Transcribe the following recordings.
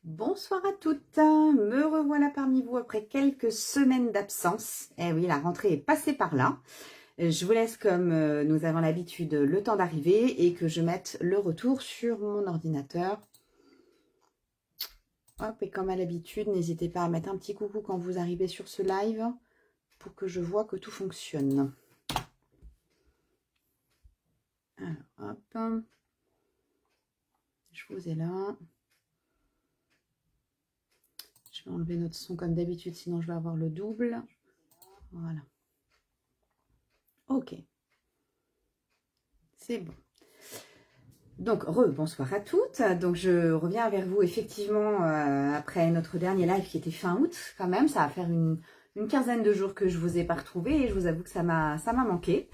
Bonsoir à toutes, me revoilà parmi vous après quelques semaines d'absence. Eh oui, la rentrée est passée par là. Je vous laisse comme nous avons l'habitude le temps d'arriver et que je mette le retour sur mon ordinateur. Hop, et comme à l'habitude, n'hésitez pas à mettre un petit coucou quand vous arrivez sur ce live pour que je vois que tout fonctionne. Alors, hop, je vous ai là. Je vais enlever notre son comme d'habitude, sinon je vais avoir le double. Voilà. Ok. C'est bon. Donc, bonsoir à toutes. Donc, je reviens vers vous effectivement après notre dernier live qui était fin août quand même. Ça va faire une quinzaine de jours que je vous ai pas retrouvé et je vous avoue que ça m'a manqué.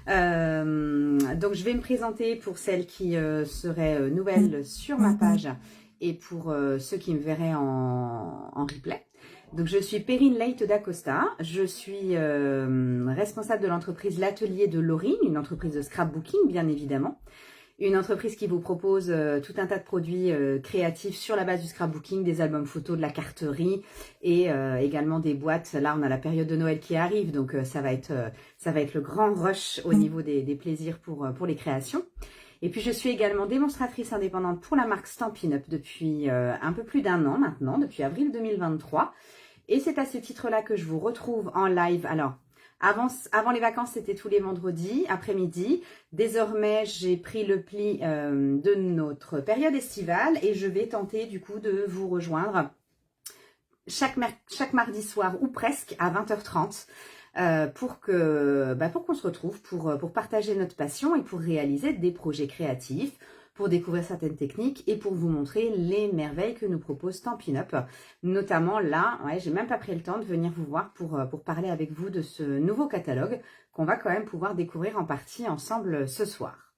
Donc, je vais me présenter pour celles qui seraient nouvelles sur ma page et pour ceux qui me verraient en replay. Donc, je suis Perrine Leite d'Acosta. Je suis responsable de l'entreprise L'Atelier de Laurine, une entreprise de scrapbooking, bien évidemment. Une entreprise qui vous propose tout un tas de produits créatifs sur la base du scrapbooking, des albums photos, de la carterie et également des boîtes. Là, on a la période de Noël qui arrive, donc ça va être le grand rush au niveau des plaisirs pour les créations. Et puis, je suis également démonstratrice indépendante pour la marque Stampin' Up depuis un peu plus d'1 an maintenant, depuis avril 2023. Et c'est à ce titre-là que je vous retrouve en live. Alors, avant les vacances, c'était tous les vendredis après-midi. Désormais, j'ai pris le pli de notre période estivale et je vais tenter du coup de vous rejoindre chaque mardi soir ou presque à 20h30 pour qu'on se retrouve pour partager notre passion et pour réaliser des projets créatifs, pour découvrir certaines techniques et pour vous montrer les merveilles que nous propose Stampin' Up. Notamment là, j'ai même pas pris le temps de venir vous voir pour parler avec vous de ce nouveau catalogue qu'on va quand même pouvoir découvrir en partie ensemble ce soir.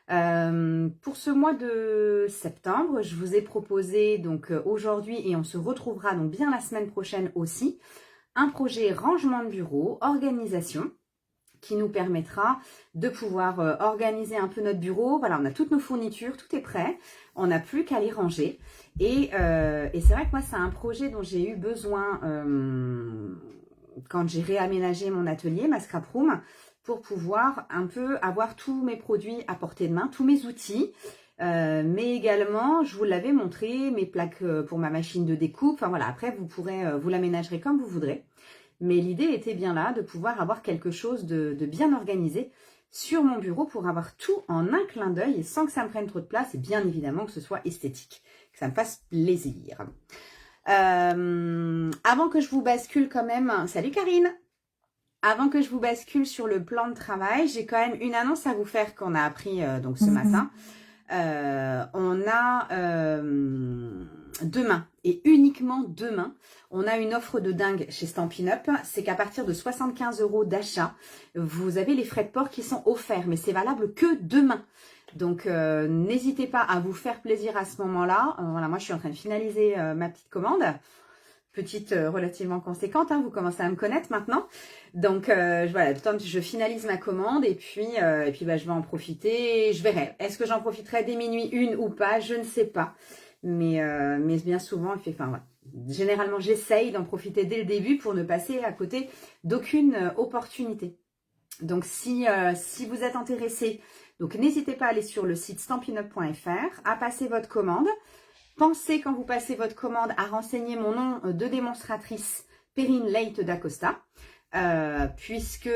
Pour ce mois de septembre, je vous ai proposé donc aujourd'hui, et on se retrouvera donc bien la semaine prochaine aussi, un projet rangement de bureau, organisation, qui nous permettra de pouvoir organiser un peu notre bureau. Voilà, on a toutes nos fournitures, tout est prêt. On n'a plus qu'à les ranger. Et c'est vrai que moi, c'est un projet dont j'ai eu besoin quand j'ai réaménagé mon atelier, ma scrap room, pour pouvoir un peu avoir tous mes produits à portée de main, tous mes outils. Mais également, je vous l'avais montré, mes plaques pour ma machine de découpe. Enfin voilà, après, vous pourrez, vous l'aménagerez comme vous voudrez. Mais l'idée était bien là de pouvoir avoir quelque chose de bien organisé sur mon bureau pour avoir tout en un clin d'œil et sans que ça me prenne trop de place et bien évidemment que ce soit esthétique, que ça me fasse plaisir. Avant que je vous bascule quand même, salut Karine! Avant que je vous bascule sur le plan de travail, j'ai quand même une annonce à vous faire qu'on a appris donc ce matin. On a demain et uniquement demain, on a une offre de dingue chez Stampin' Up. C'est qu'à partir de 75 € d'achat, vous avez les frais de port qui sont offerts, mais c'est valable que demain. Donc, n'hésitez pas à vous faire plaisir à ce moment-là. Voilà, moi, je suis en train de finaliser ma petite commande. Petite relativement conséquente, hein, vous commencez à me connaître maintenant. Donc voilà, je finalise ma commande et puis je vais en profiter. Je verrai. Est-ce que j'en profiterai dès minuit 1 ou pas? Je ne sais pas. Mais bien souvent, voilà. Généralement, j'essaye d'en profiter dès le début pour ne passer à côté d'aucune opportunité. Donc si vous êtes intéressé, donc n'hésitez pas à aller sur le site stampinup.fr, à passer votre commande. Pensez quand vous passez votre commande à renseigner mon nom de démonstratrice Perrine Leite d'Acosta, puisque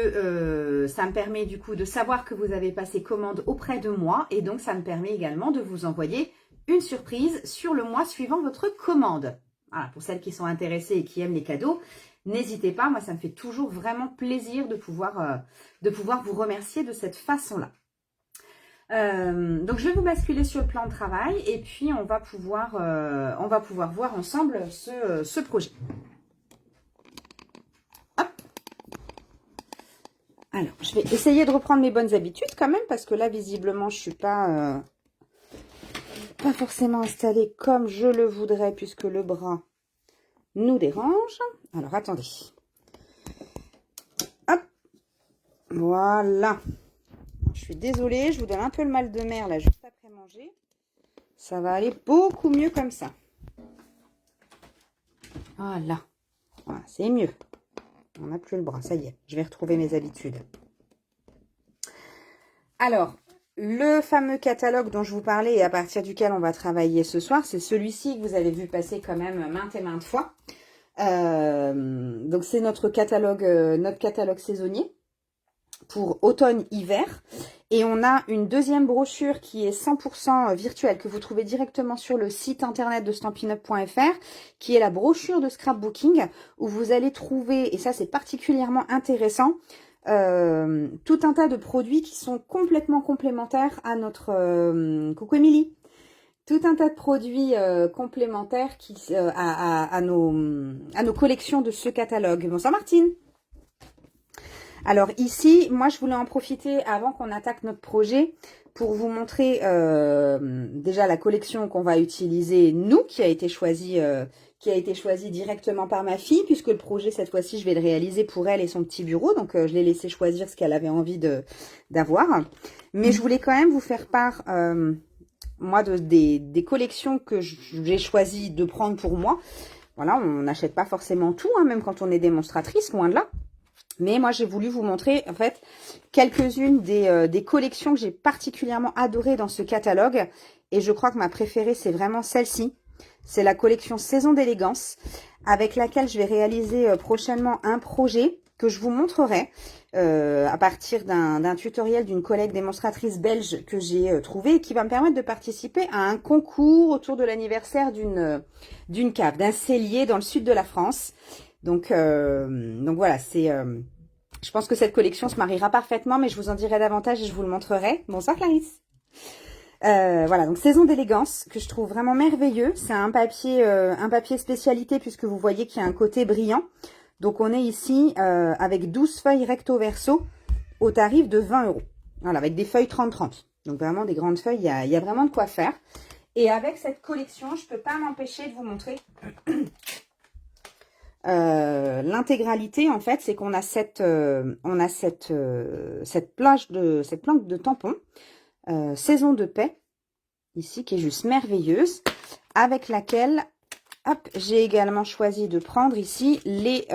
ça me permet du coup de savoir que vous avez passé commande auprès de moi et donc ça me permet également de vous envoyer une surprise sur le mois suivant votre commande. Voilà, pour celles qui sont intéressées et qui aiment les cadeaux, n'hésitez pas, moi ça me fait toujours vraiment plaisir de pouvoir vous remercier de cette façon-là. Donc je vais vous basculer sur le plan de travail et puis on va pouvoir voir ensemble ce projet. Hop. Alors je vais essayer de reprendre mes bonnes habitudes quand même parce que là visiblement je suis pas forcément installée comme je le voudrais puisque le bras nous dérange. Alors attendez. Hop. Voilà. Je suis désolée, je vous donne un peu le mal de mer là juste après manger. Ça va aller beaucoup mieux comme ça. Voilà. Voilà, c'est mieux. On n'a plus le bras, ça y est. Je vais retrouver mes habitudes. Alors, le fameux catalogue dont je vous parlais et à partir duquel on va travailler ce soir, c'est celui-ci que vous avez vu passer quand même maintes et maintes fois. Donc, c'est notre catalogue saisonnier pour automne-hiver. Et on a une deuxième brochure qui est 100% virtuelle, que vous trouvez directement sur le site internet de stampinup.fr, qui est la brochure de scrapbooking, où vous allez trouver, et ça c'est particulièrement intéressant, tout un tas de produits qui sont complètement complémentaires à notre... coucou Émilie. Tout un tas de produits complémentaires à nos collections de ce catalogue. Bonsoir Martine. Alors ici, moi je voulais en profiter avant qu'on attaque notre projet pour vous montrer déjà la collection qu'on va utiliser nous, qui a été choisie directement par ma fille, puisque le projet cette fois-ci je vais le réaliser pour elle et son petit bureau, donc je l'ai laissé choisir ce qu'elle avait envie d'avoir. Mais je voulais quand même vous faire part moi des collections que j'ai choisi de prendre pour moi. Voilà, on n'achète pas forcément tout, hein, même quand on est démonstratrice, loin de là. Mais moi, j'ai voulu vous montrer, en fait, quelques-unes des collections que j'ai particulièrement adorées dans ce catalogue. Et je crois que ma préférée, c'est vraiment celle-ci. C'est la collection Saison d'élégance, avec laquelle je vais réaliser prochainement un projet que je vous montrerai à partir d'un tutoriel d'une collègue démonstratrice belge que j'ai trouvé et qui va me permettre de participer à un concours autour de l'anniversaire d'une cave, d'un cellier dans le sud de la France. Donc voilà, je pense que cette collection se mariera parfaitement, mais je vous en dirai davantage et je vous le montrerai. Bonsoir Clarisse. Voilà, donc Saison d'élégance, que je trouve vraiment merveilleux. C'est un papier spécialité, puisque vous voyez qu'il y a un côté brillant. Donc on est ici avec 12 feuilles recto verso au tarif de 20 €. Voilà, avec des feuilles 30-30. Donc vraiment des grandes feuilles, il y a vraiment de quoi faire. Et avec cette collection, je ne peux pas m'empêcher de vous montrer... l'intégralité, en fait, c'est qu'on a cette planche de tampons Saison de paix ici, qui est juste merveilleuse, avec laquelle hop, j'ai également choisi de prendre ici les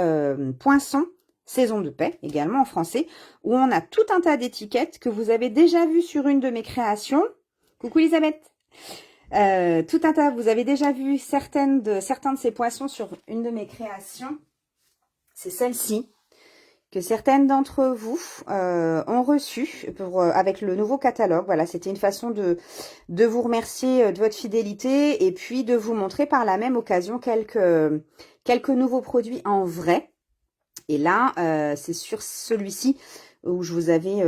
poinçons Saison de paix, également en français, où on a tout un tas d'étiquettes que vous avez déjà vues sur une de mes créations. Coucou Elisabeth. Tout un tas, vous avez déjà vu certains de ces poissons sur une de mes créations. C'est celle-ci, que certaines d'entre vous ont reçue avec le nouveau catalogue. Voilà, c'était une façon de vous remercier de votre fidélité et puis de vous montrer par la même occasion quelques nouveaux produits en vrai. Et là, c'est sur celui-ci où je vous avais...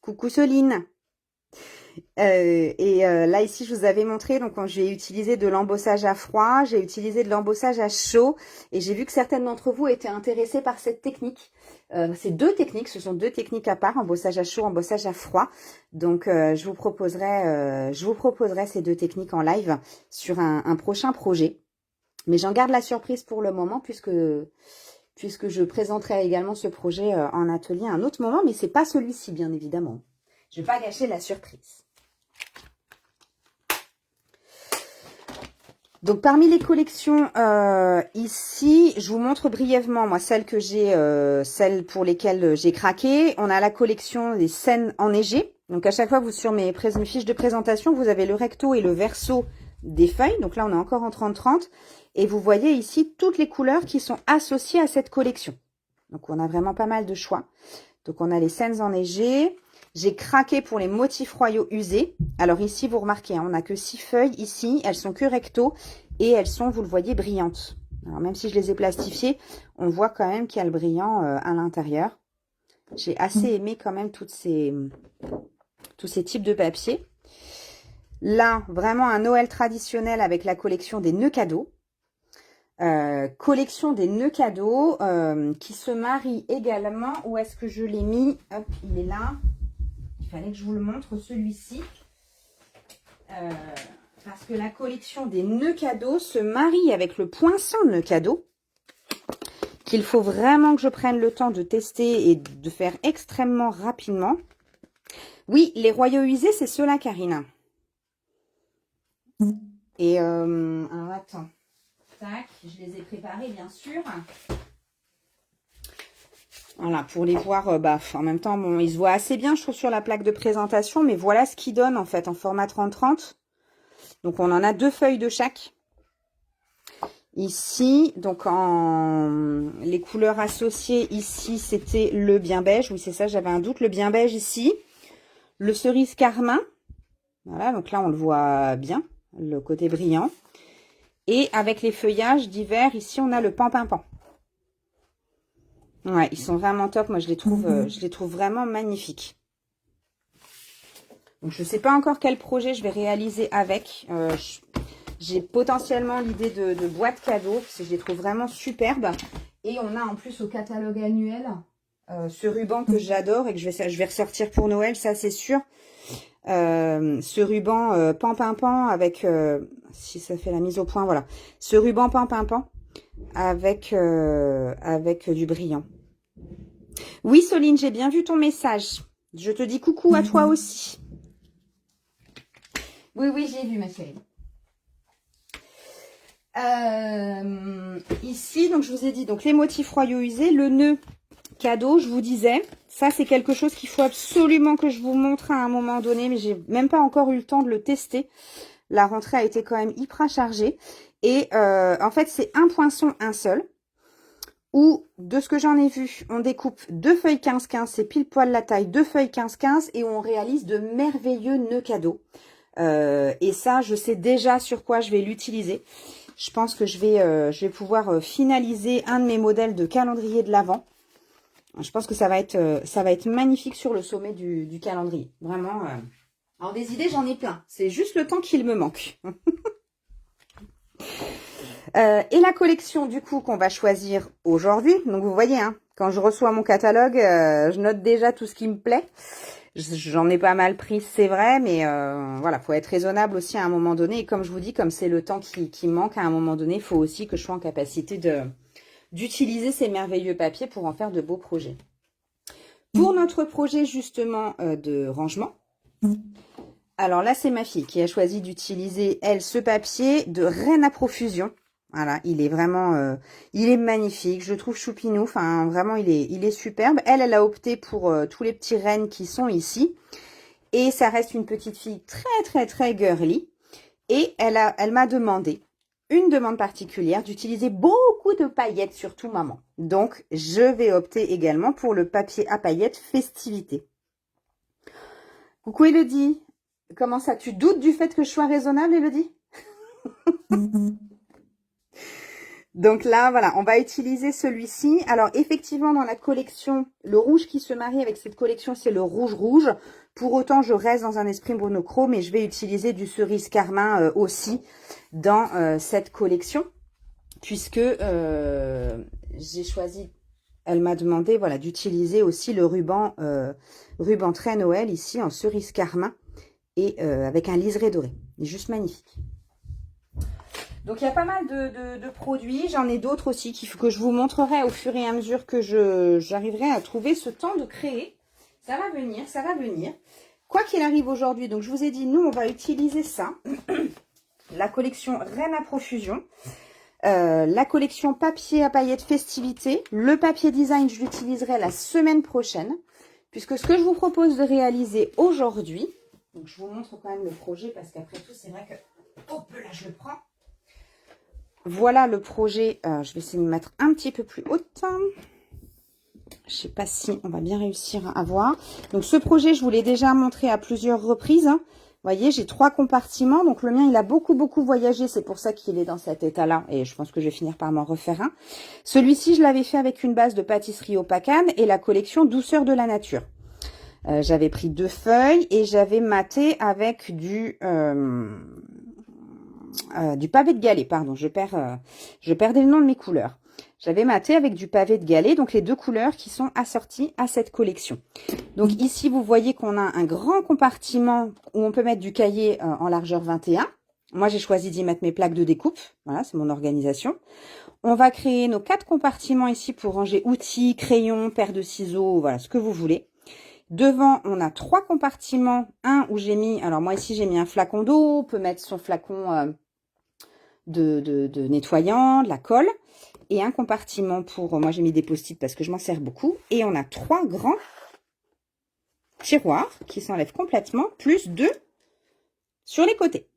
coucou Soline. Là ici je vous avais montré, donc j'ai utilisé de l'embossage à froid, j'ai utilisé de l'embossage à chaud et j'ai vu que certaines d'entre vous étaient intéressées par cette technique. C'est deux techniques, ce sont deux techniques à part, embossage à chaud, embossage à froid. Donc je vous proposerai ces deux techniques en live sur un prochain projet. Mais j'en garde la surprise pour le moment puisque je présenterai également ce projet en atelier à un autre moment, mais c'est pas celui-ci bien évidemment. Je vais pas gâcher la surprise. Donc parmi les collections ici, je vous montre brièvement moi celles pour lesquelles j'ai craqué. On a la collection des scènes enneigées. Donc à chaque fois vous sur mes fiches de présentation, vous avez le recto et le verso des feuilles. Donc là on est encore en 30-30 et vous voyez ici toutes les couleurs qui sont associées à cette collection. Donc on a vraiment pas mal de choix. Donc on a les scènes enneigées. J'ai craqué pour les motifs royaux usés. Alors ici, vous remarquez, on n'a que 6 feuilles ici. Elles sont que recto et elles sont, vous le voyez, brillantes. Alors même si je les ai plastifiées, on voit quand même qu'il y a le brillant à l'intérieur. J'ai assez aimé quand même tous ces types de papier. Là, vraiment un Noël traditionnel avec la collection des nœuds cadeaux. Collection des nœuds cadeaux qui se marie également. Où est-ce que je l'ai mis? Hop, il est là. Il fallait que je vous le montre, celui-ci. Parce que la collection des nœuds cadeaux se marie avec le poinçon nœud cadeau. Qu'il faut vraiment que je prenne le temps de tester et de faire extrêmement rapidement. Oui, les royaux usés, c'est ceux-là, Karine. Et alors, attends. Tac, je les ai préparés bien sûr. Voilà, pour les voir, en même temps, bon, ils se voient assez bien, je trouve, sur la plaque de présentation. Mais voilà ce qu'ils donnent, en fait, en format 30-30. Donc, on en a 2 feuilles de chaque. Ici, donc, les couleurs associées, ici, c'était le bien beige. Oui, c'est ça, j'avais un doute. Le bien beige, ici. Le cerise carmin. Voilà, donc là, on le voit bien, le côté brillant. Et avec les feuillages d'hiver, ici, on a le pan-pin-pan. Ouais, ils sont vraiment top. Moi, je les trouve vraiment magnifiques. Donc, je ne sais pas encore quel projet je vais réaliser avec. J'ai potentiellement l'idée de boîte cadeau, parce que je les trouve vraiment superbes. Et on a en plus au catalogue annuel ce ruban que j'adore et que je vais ressortir pour Noël, ça c'est sûr. Ce ruban pan-pin-pan avec, si ça fait la mise au point, voilà. Ce ruban pan-pin-pan avec du brillant. Oui, Soline, j'ai bien vu ton message. Je te dis coucou à toi aussi. Oui, oui, j'ai vu, ma chérie. Ici, donc je vous ai dit, donc les motifs royaux usés, le nœud cadeau, je vous disais, ça c'est quelque chose qu'il faut absolument que je vous montre à un moment donné, mais j'ai même pas encore eu le temps de le tester. La rentrée a été quand même hyper chargée. Et en fait, c'est un poinçon, un seul. Ou, de ce que j'en ai vu, on découpe 2 feuilles 15-15, c'est pile poil la taille, 2 feuilles 15-15, et on réalise de merveilleux nœuds cadeaux. Et ça, je sais déjà sur quoi je vais l'utiliser. Je pense que je vais pouvoir finaliser un de mes modèles de calendrier de l'Avent. Je pense que ça va être magnifique sur le sommet du calendrier. Vraiment. Alors, des idées, j'en ai plein. C'est juste le temps qu'il me manque. Et la collection, du coup, qu'on va choisir aujourd'hui. Donc, vous voyez, hein, quand je reçois mon catalogue, je note déjà tout ce qui me plaît. J'en ai pas mal pris, c'est vrai, mais voilà, faut être raisonnable aussi à un moment donné. Et comme je vous dis, comme c'est le temps qui manque à un moment donné, il faut aussi que je sois en capacité d'utiliser ces merveilleux papiers pour en faire de beaux projets. Pour notre projet, justement, de rangement, alors là, c'est ma fille qui a choisi d'utiliser, elle, ce papier de Reine à profusion. Voilà, il est vraiment, il est magnifique, je le trouve choupinou, enfin vraiment il est superbe. Elle a opté pour tous les petits rennes qui sont ici. Et ça reste une petite fille très girly. Et elle m'a demandé, une demande particulière, d'utiliser beaucoup de paillettes, surtout maman. Donc je vais opter également pour le papier à paillettes festivité. Coucou Elodie, comment ça, tu doutes du fait que je sois raisonnable Elodie? Donc là, voilà, on va utiliser celui-ci. Alors, effectivement, dans la collection, le rouge qui se marie avec cette collection, c'est le rouge. Pour autant, je reste dans un esprit monochrome et je vais utiliser du cerise carmin aussi dans cette collection. Puisque j'ai choisi, elle m'a demandé voilà, d'utiliser aussi le ruban très Noël ici en cerise carmin et avec un liseré doré. Il est juste magnifique. Donc, il y a pas mal de produits. J'en ai d'autres aussi que je vous montrerai au fur et à mesure que j'arriverai à trouver ce temps de créer. Ça va venir, ça va venir. Quoi qu'il arrive aujourd'hui, donc je vous ai dit, nous, on va utiliser ça. La collection Reine à profusion. La collection papier à paillettes festivité. Le papier design, je l'utiliserai la semaine prochaine. Puisque ce que je vous propose de réaliser aujourd'hui, donc je vous montre quand même le projet parce qu'après tout, c'est vrai que... Hop là, je le prends. Voilà le projet. Je vais essayer de me mettre un petit peu plus haute. Je ne sais pas si on va bien réussir à voir. Donc, ce projet, je vous l'ai déjà montré à plusieurs reprises. Vous voyez, j'ai 3 compartiments. Donc, le mien, il a beaucoup voyagé. C'est pour ça qu'il est dans cet état-là. Et je pense que je vais finir par m'en refaire un. Celui-ci, je l'avais fait avec une base de pâtisserie au Pacane et la collection Douceur de la nature. J'avais pris 2 feuilles et j'avais maté avec du pavé de Galets, pardon, je perdais le nom de mes couleurs. J'avais maté avec du pavé de Galets, donc les 2 couleurs qui sont assorties à cette collection. Donc ici, vous voyez qu'on a un grand compartiment où on peut mettre du cahier en largeur 21. Moi, j'ai choisi d'y mettre mes plaques de découpe. Voilà, c'est mon organisation. On va créer nos 4 compartiments ici pour ranger outils, crayons, paires de ciseaux, voilà, ce que vous voulez. Devant, on a 3 compartiments. Un où j'ai mis, alors moi ici, j'ai mis un flacon d'eau. On peut mettre son flacon de nettoyant, de la colle. Et un compartiment pour... Moi, j'ai mis des post-it parce que je m'en sers beaucoup. Et on a 3 grands tiroirs qui s'enlèvent complètement, plus 2 sur les côtés.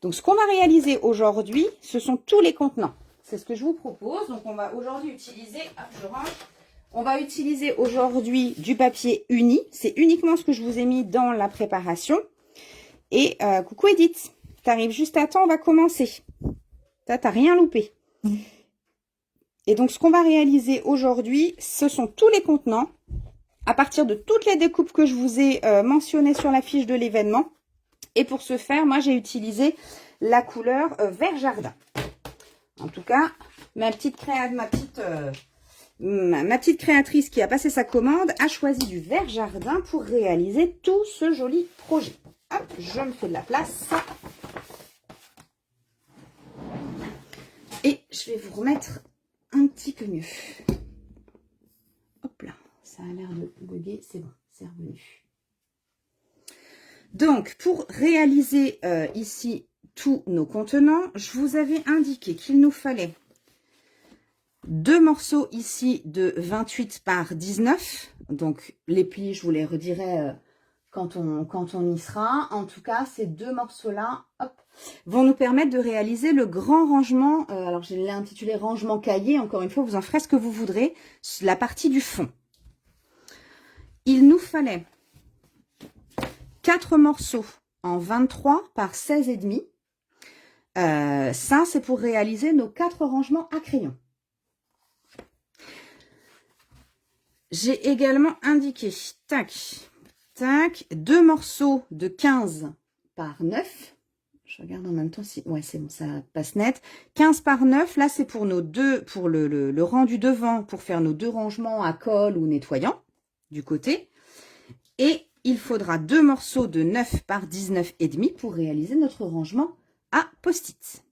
Donc, ce qu'on va réaliser aujourd'hui, ce sont tous les contenants. C'est ce que je vous propose. Donc, on va aujourd'hui utiliser... Hop, je range. On va utiliser aujourd'hui du papier uni. C'est uniquement ce que je vous ai mis dans la préparation. Et coucou Edith, t'arrives juste à temps, on va commencer. T'as rien loupé. Et donc, ce qu'on va réaliser aujourd'hui, ce sont tous les contenants à partir de toutes les découpes que je vous ai mentionnées sur la fiche de l'événement. Et pour ce faire, moi, j'ai utilisé la couleur vert jardin. En tout cas, ma petite créatrice qui a passé sa commande a choisi du vert jardin pour réaliser tout ce joli projet. Hop, je me fais de la place. Et je vais vous remettre un petit peu mieux. Hop là, ça a l'air de bugger, c'est bon, c'est revenu. Donc, pour réaliser ici tous nos contenants, je vous avais indiqué qu'il nous fallait 2 morceaux ici de 28 par 19. Donc, les plis, je vous les redirai quand on y sera. En tout cas, ces 2 morceaux-là, hop, vont nous permettre de réaliser le grand rangement. Alors, je l'ai intitulé rangement cahier. Encore une fois, vous en ferez ce que vous voudrez. La partie du fond. Il nous fallait 4 morceaux en 23 par 16,5. Ça, c'est pour réaliser nos 4 rangements à crayon. J'ai également indiqué, tac, 2 morceaux de 15 par 9. Je regarde en même temps si... Ouais, c'est bon, ça passe net. 15 par 9, là, c'est pour nos deux... Pour le rang du devant, pour faire nos 2 rangements à colle ou nettoyant du côté. Et il faudra 2 morceaux de 9 par 19,5 pour réaliser notre rangement à post-it.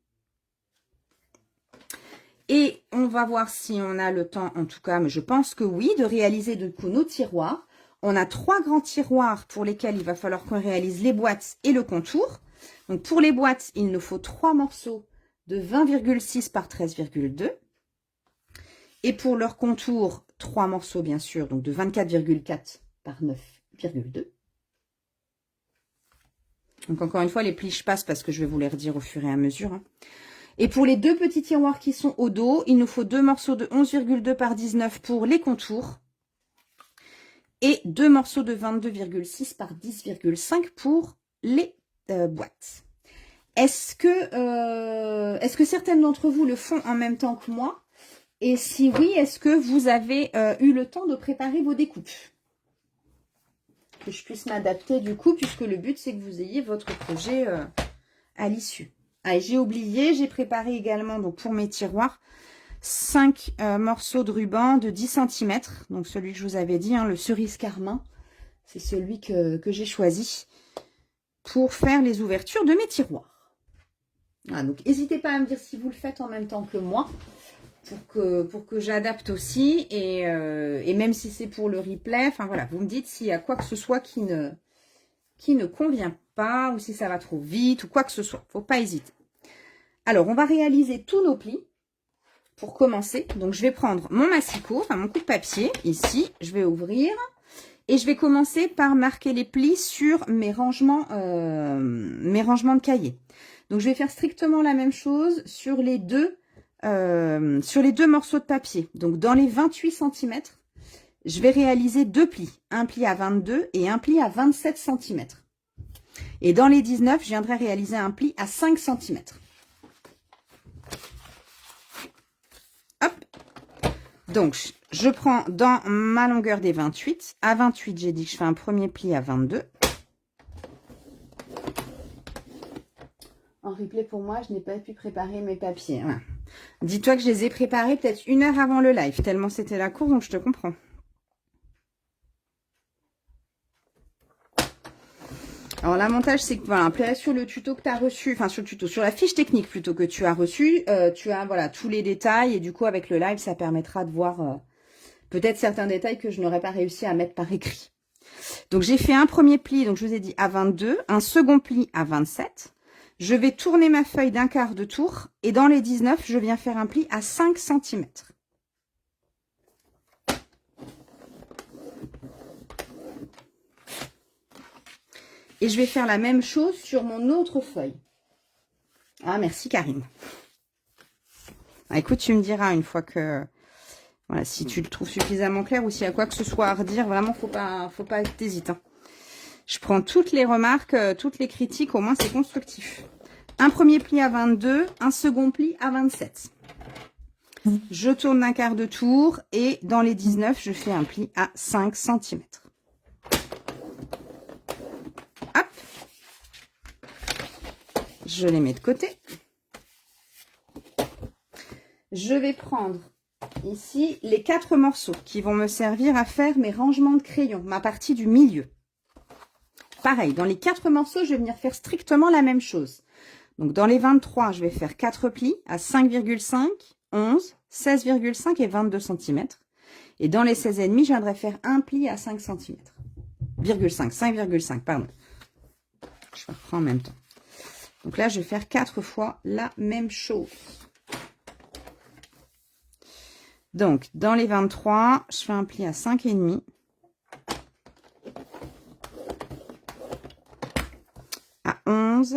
Et on va voir si on a le temps, en tout cas, mais je pense que oui, de réaliser du coup nos tiroirs. On a 3 grands tiroirs pour lesquels il va falloir qu'on réalise les boîtes et le contour. Donc pour les boîtes, il nous faut 3 morceaux de 20,6 par 13,2. Et pour leur contour, 3 morceaux bien sûr, donc de 24,4 par 9,2. Donc encore une fois, les plis je passe parce que je vais vous les redire au fur et à mesure. Hein. Et pour les 2 petits tiroirs qui sont au dos, il nous faut 2 morceaux de 11,2 par 19 pour les contours. Et 2 morceaux de 22,6 par 10,5 pour les boîtes. Est-ce que certaines d'entre vous le font en même temps que moi? Et si oui, est-ce que vous avez eu le temps de préparer vos découpes? Que je puisse m'adapter du coup, puisque le but c'est que vous ayez votre projet à l'issue. Ah, et j'ai oublié, j'ai préparé également donc pour mes tiroirs 5 morceaux de ruban de 10 cm. Donc celui que je vous avais dit, hein, le cerise carmin. C'est celui que j'ai choisi pour faire les ouvertures de mes tiroirs. Ah, donc n'hésitez pas à me dire si vous le faites en même temps que moi. Pour que j'adapte aussi. Et même si c'est pour le replay, enfin voilà, vous me dites s'il y a quoi que ce soit qui ne convient pas, ou si ça va trop vite, ou quoi que ce soit. Faut pas hésiter. Alors, on va réaliser tous nos plis. Pour commencer, donc je vais prendre mon massicot, enfin mon coup de papier, ici, je vais ouvrir. Et je vais commencer par marquer les plis sur mes rangements de cahier. Donc, je vais faire strictement la même chose sur les deux morceaux de papier. Donc, dans les 28 cm, je vais réaliser 2 plis. Un pli à 22 et un pli à 27 cm. Et dans les 19, je viendrai réaliser un pli à 5 cm. Hop. Donc, je prends dans ma longueur des 28. À 28, j'ai dit que je fais un premier pli à 22. En replay, pour moi, je n'ai pas pu préparer mes papiers. Voilà. Dis-toi que je les ai préparés peut-être 1 heure avant le live, tellement c'était la course, donc je te comprends. Alors, l'avantage, c'est que, voilà, sur le tuto que tu as reçu, enfin, sur la fiche technique plutôt que tu as reçue, tu as, voilà, tous les détails. Et du coup, avec le live, ça permettra de voir peut-être certains détails que je n'aurais pas réussi à mettre par écrit. Donc, j'ai fait un premier pli, donc je vous ai dit à 22, un second pli à 27. Je vais tourner ma feuille d'un quart de tour et dans les 19, je viens faire un pli à 5 cm. Et je vais faire la même chose sur mon autre feuille. Ah, merci Karine. Ah, écoute, tu me diras une fois que... Voilà, si tu le trouves suffisamment clair ou s'il y a quoi que ce soit à redire, vraiment, faut pas que t'hésites. Hein. Je prends toutes les remarques, toutes les critiques, au moins c'est constructif. Un premier pli à 22, un second pli à 27. Je tourne d'un quart de tour et dans les 19, je fais un pli à 5 cm. Hop. Je les mets de côté. Je vais prendre ici les 4 morceaux qui vont me servir à faire mes rangements de crayons, ma partie du milieu. Pareil, dans les 4 morceaux, je vais venir faire strictement la même chose. Donc, dans les 23, je vais faire 4 plis à 5,5, 11, 16,5 et 22 cm. Et dans les 16,5, je viendrai faire un pli à 5 cm. 5,5, pardon. Je reprends en même temps. Donc là, je vais faire 4 fois la même chose. Donc, dans les 23, je fais un pli à 5,5. À 11.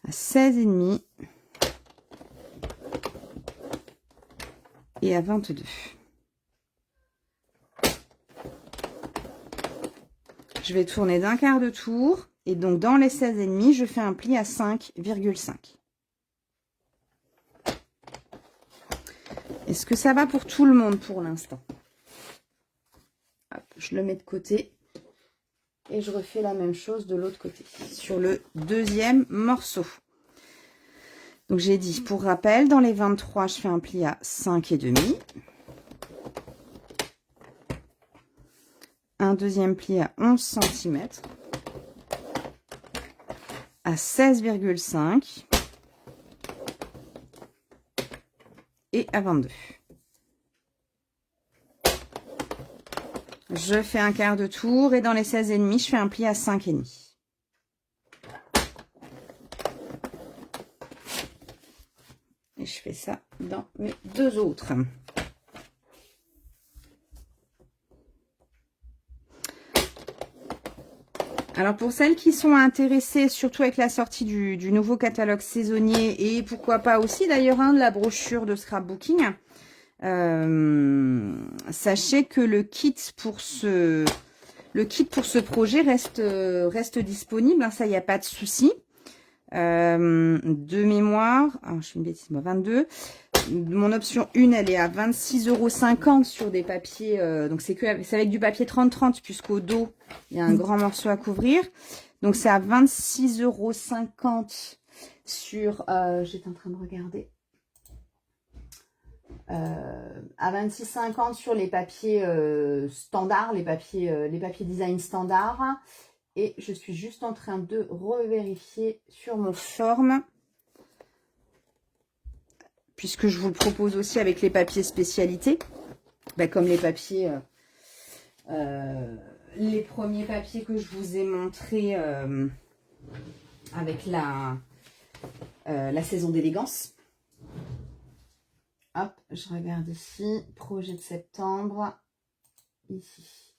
À 16,5. Et à 22. Je vais tourner d'un quart de tour. Et donc, dans les 16,5, je fais un pli à 5,5. Est-ce que ça va pour tout le monde pour l'instant? Je le mets de côté. Et je refais la même chose de l'autre côté. Sur le deuxième morceau. Donc, j'ai dit, pour rappel, dans les 23, je fais un pli à 5,5. Un deuxième pli à 11 cm. À 16,5 et à 22. Je fais un quart de tour et dans les 16,5, je fais un pli à 5,5. Et je fais ça dans mes 2 autres. Alors, pour celles qui sont intéressées, surtout avec la sortie du nouveau catalogue saisonnier et pourquoi pas aussi d'ailleurs de la brochure de scrapbooking, sachez que le kit pour ce projet reste disponible, hein, ça, il n'y a pas de souci. De mémoire, alors, je fais une bêtise, moi, 22. Mon option 1, elle est à 26,50 € sur des papiers, donc c'est avec du papier 30-30 puisqu'au dos, il y a un grand morceau à couvrir. Donc c'est à 26,50 € sur, j'étais en train de regarder, à 26,50 € sur les papiers standards, les papiers design standards. Et je suis juste en train de revérifier sur mon forme, puisque je vous le propose aussi avec les papiers spécialités, comme les papiers, les premiers papiers que je vous ai montrés avec la saison d'élégance. Hop, je regarde ici, projet de septembre, ici.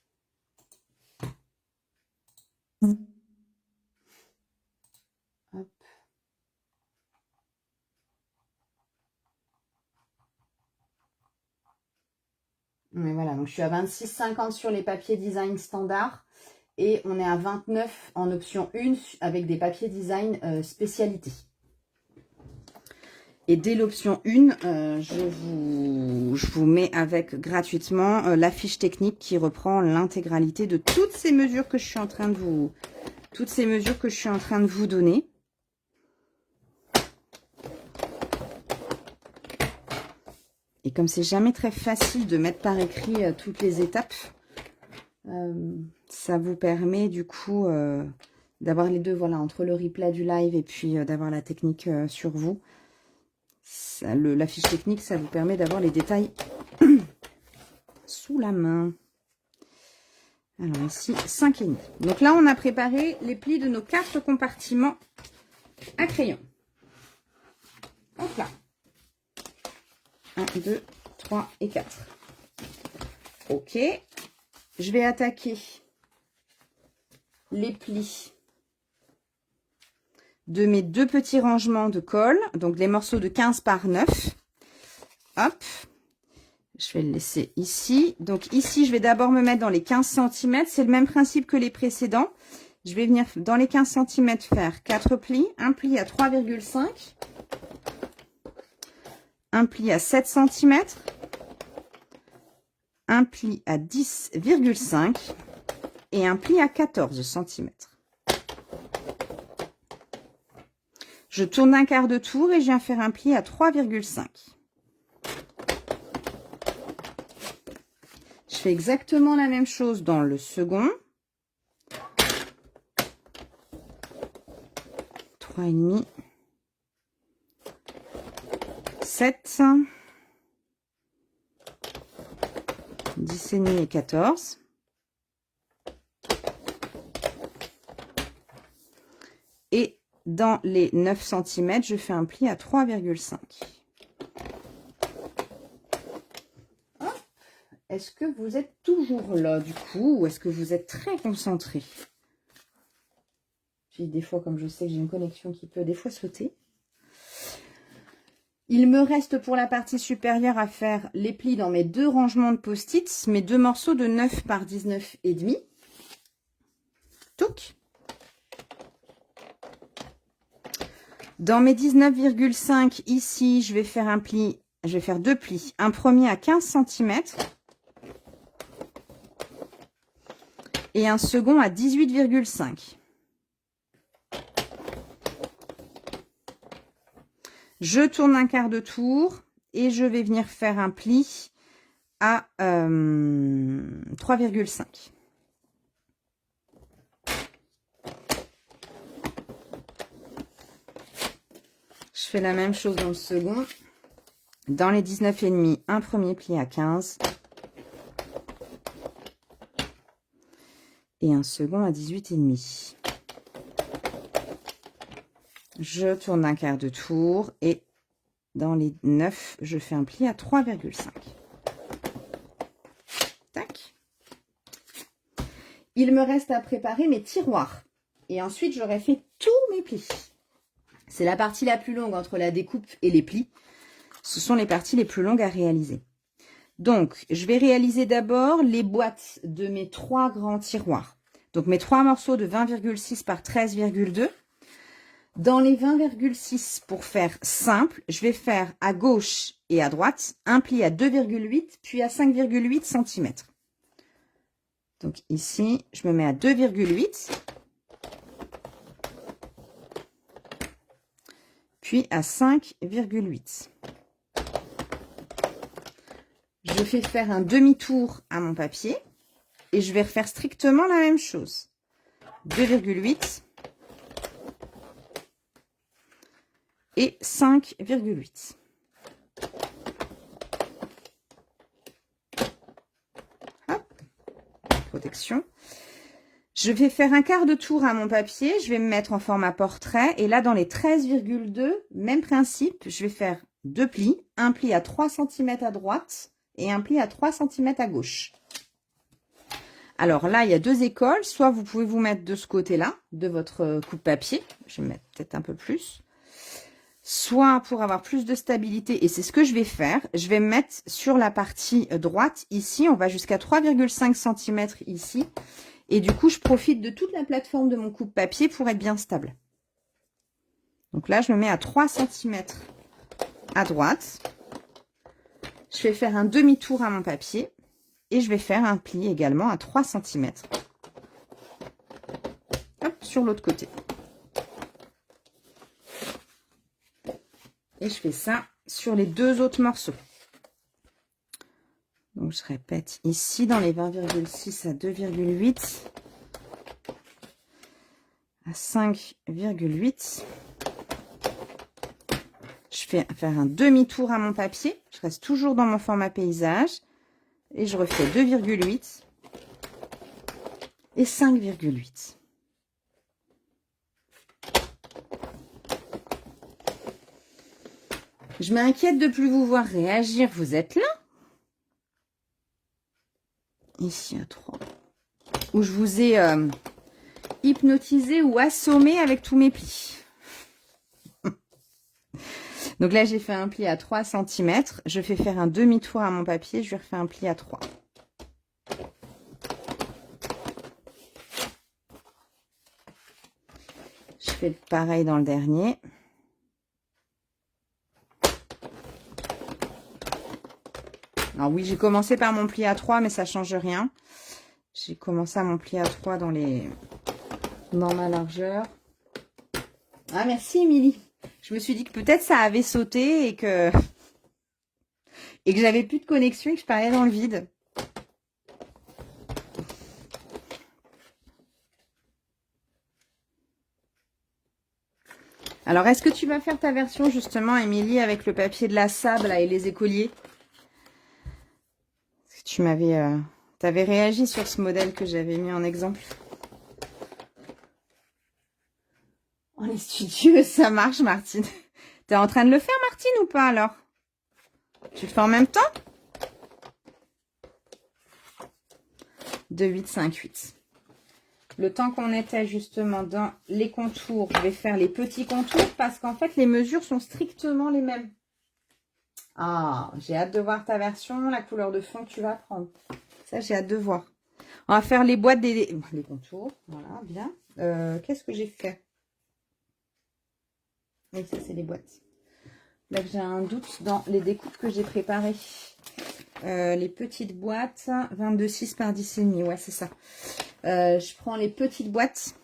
Hop. Mais voilà, donc je suis à 26,50 € sur les papiers design standard et on est à 29 en option 1 avec des papiers design spécialité. Et dès l'option 1, je vous mets avec gratuitement la fiche technique qui reprend l'intégralité de toutes ces mesures que je suis en train de vous donner. Et comme c'est jamais très facile de mettre par écrit toutes les étapes, ça vous permet du coup d'avoir les deux, voilà, entre le replay du live et puis d'avoir la technique sur vous. La fiche technique, ça vous permet d'avoir les détails sous la main. Alors ici, 5,5. Donc là, on a préparé les plis de nos 4 compartiments à crayon. Hop là. 1, 2, 3 et 4. Ok. Je vais attaquer les plis de mes 2 petits rangements de colle. Donc les morceaux de 15 par 9. Hop. Je vais le laisser ici. Donc ici, je vais d'abord me mettre dans les 15 cm. C'est le même principe que les précédents. Je vais venir dans les 15 cm faire 4 plis. Un pli à 3,5. Un pli à 7 cm. Un pli à 10,5. Et un pli à 14 cm. Je tourne un quart de tour et je viens faire un pli à 3,5. Je fais exactement la même chose dans le second. 3,5, 7, 10,5 et 14. Et dans les 9 cm, je fais un pli à 3,5. Est-ce que vous êtes toujours là du coup ou est-ce que vous êtes très concentré? Puis des fois, comme je sais que j'ai une connexion qui peut des fois sauter. Il me reste pour la partie supérieure à faire les plis dans mes 2 rangements de post-it, mes 2 morceaux de 9 par 19,5. Touc. Dans mes 19,5 ici, je vais faire un pli, je vais faire 2 plis. Un premier à 15 cm. Et un second à 18,5. Je tourne un quart de tour et je vais venir faire un pli à 3,5. Je fais la même chose dans le second. Dans les 19,5, un premier pli à 15. Et un second à 18,5. Je tourne un quart de tour et dans les 9, je fais un pli à 3,5. Tac. Il me reste à préparer mes tiroirs. Et ensuite, j'aurai fait tous mes plis. C'est la partie la plus longue entre la découpe et les plis. Ce sont les parties les plus longues à réaliser. Donc, je vais réaliser d'abord les boîtes de mes 3 grands tiroirs. Donc, mes 3 morceaux de 20,6 par 13,2. Dans les 20,6, pour faire simple, je vais faire à gauche et à droite un pli à 2,8 puis à 5,8 cm. Donc ici, je me mets à 2,8 puis à 5,8. Je fais faire un demi-tour à mon papier et je vais refaire strictement la même chose. 2,8 et 5,8. Hop, protection. Je vais faire un quart de tour à mon papier, je vais me mettre en format portrait et là dans les 13,2, même principe, je vais faire 2 plis, un pli à 3 cm à droite et un pli à 3 cm à gauche. Alors là, il y a 2 écoles, soit vous pouvez vous mettre de ce côté-là, de votre coupe-papier, je vais mettre peut-être un peu plus, soit pour avoir plus de stabilité, et c'est ce que je vais faire, je vais me mettre sur la partie droite, ici, on va jusqu'à 3,5 cm ici, et du coup, je profite de toute la plateforme de mon coupe-papier pour être bien stable. Donc là, je me mets à 3 cm à droite. Je vais faire un demi-tour à mon papier et je vais faire un pli également à 3 cm. Hop, sur l'autre côté. Et je fais ça sur les 2 autres morceaux. Donc, je répète ici dans les 20,6 à 2,8 à 5,8. Je fais faire un demi-tour à mon papier. Je reste toujours dans mon format paysage. Et je refais 2,8 et 5,8. Je m'inquiète de plus vous voir réagir. Vous êtes là? Ici à 3. Où je vous ai hypnotisé ou assommé avec tous mes plis. Donc là, j'ai fait un pli à 3 cm. Je fais faire un demi-tour à mon papier. Je lui refais un pli à 3. Je fais pareil dans le dernier. Alors oui, j'ai commencé par mon pli à 3, mais ça ne change rien. J'ai commencé à mon pli à 3 dans ma largeur. Ah, merci, Émilie. Je me suis dit que peut-être ça avait sauté et que j'avais plus de connexion et que je parlais dans le vide. Alors, est-ce que tu vas faire ta version, justement, Émilie, avec le papier de la sable là, et les écoliers? Parce que tu m'avais réagi sur ce modèle que j'avais mis en exemple. On est studieux, ça marche, Martine. T'es en train de le faire, Martine, ou pas, alors? Tu le fais en même temps? 2, 8, 5, 8. Le temps qu'on était justement dans les contours, je vais faire les petits contours parce qu'en fait, les mesures sont strictement les mêmes. Ah, j'ai hâte de voir ta version, la couleur de fond que tu vas prendre. Ça, j'ai hâte de voir. On va faire les boîtes les contours. Voilà, bien. Qu'est-ce que j'ai fait? Oui, ça, c'est les boîtes. Là, j'ai un doute dans les découpes que j'ai préparées. Les petites boîtes, 22,6 par 10,5. Ouais, c'est ça. Je prends les petites boîtes.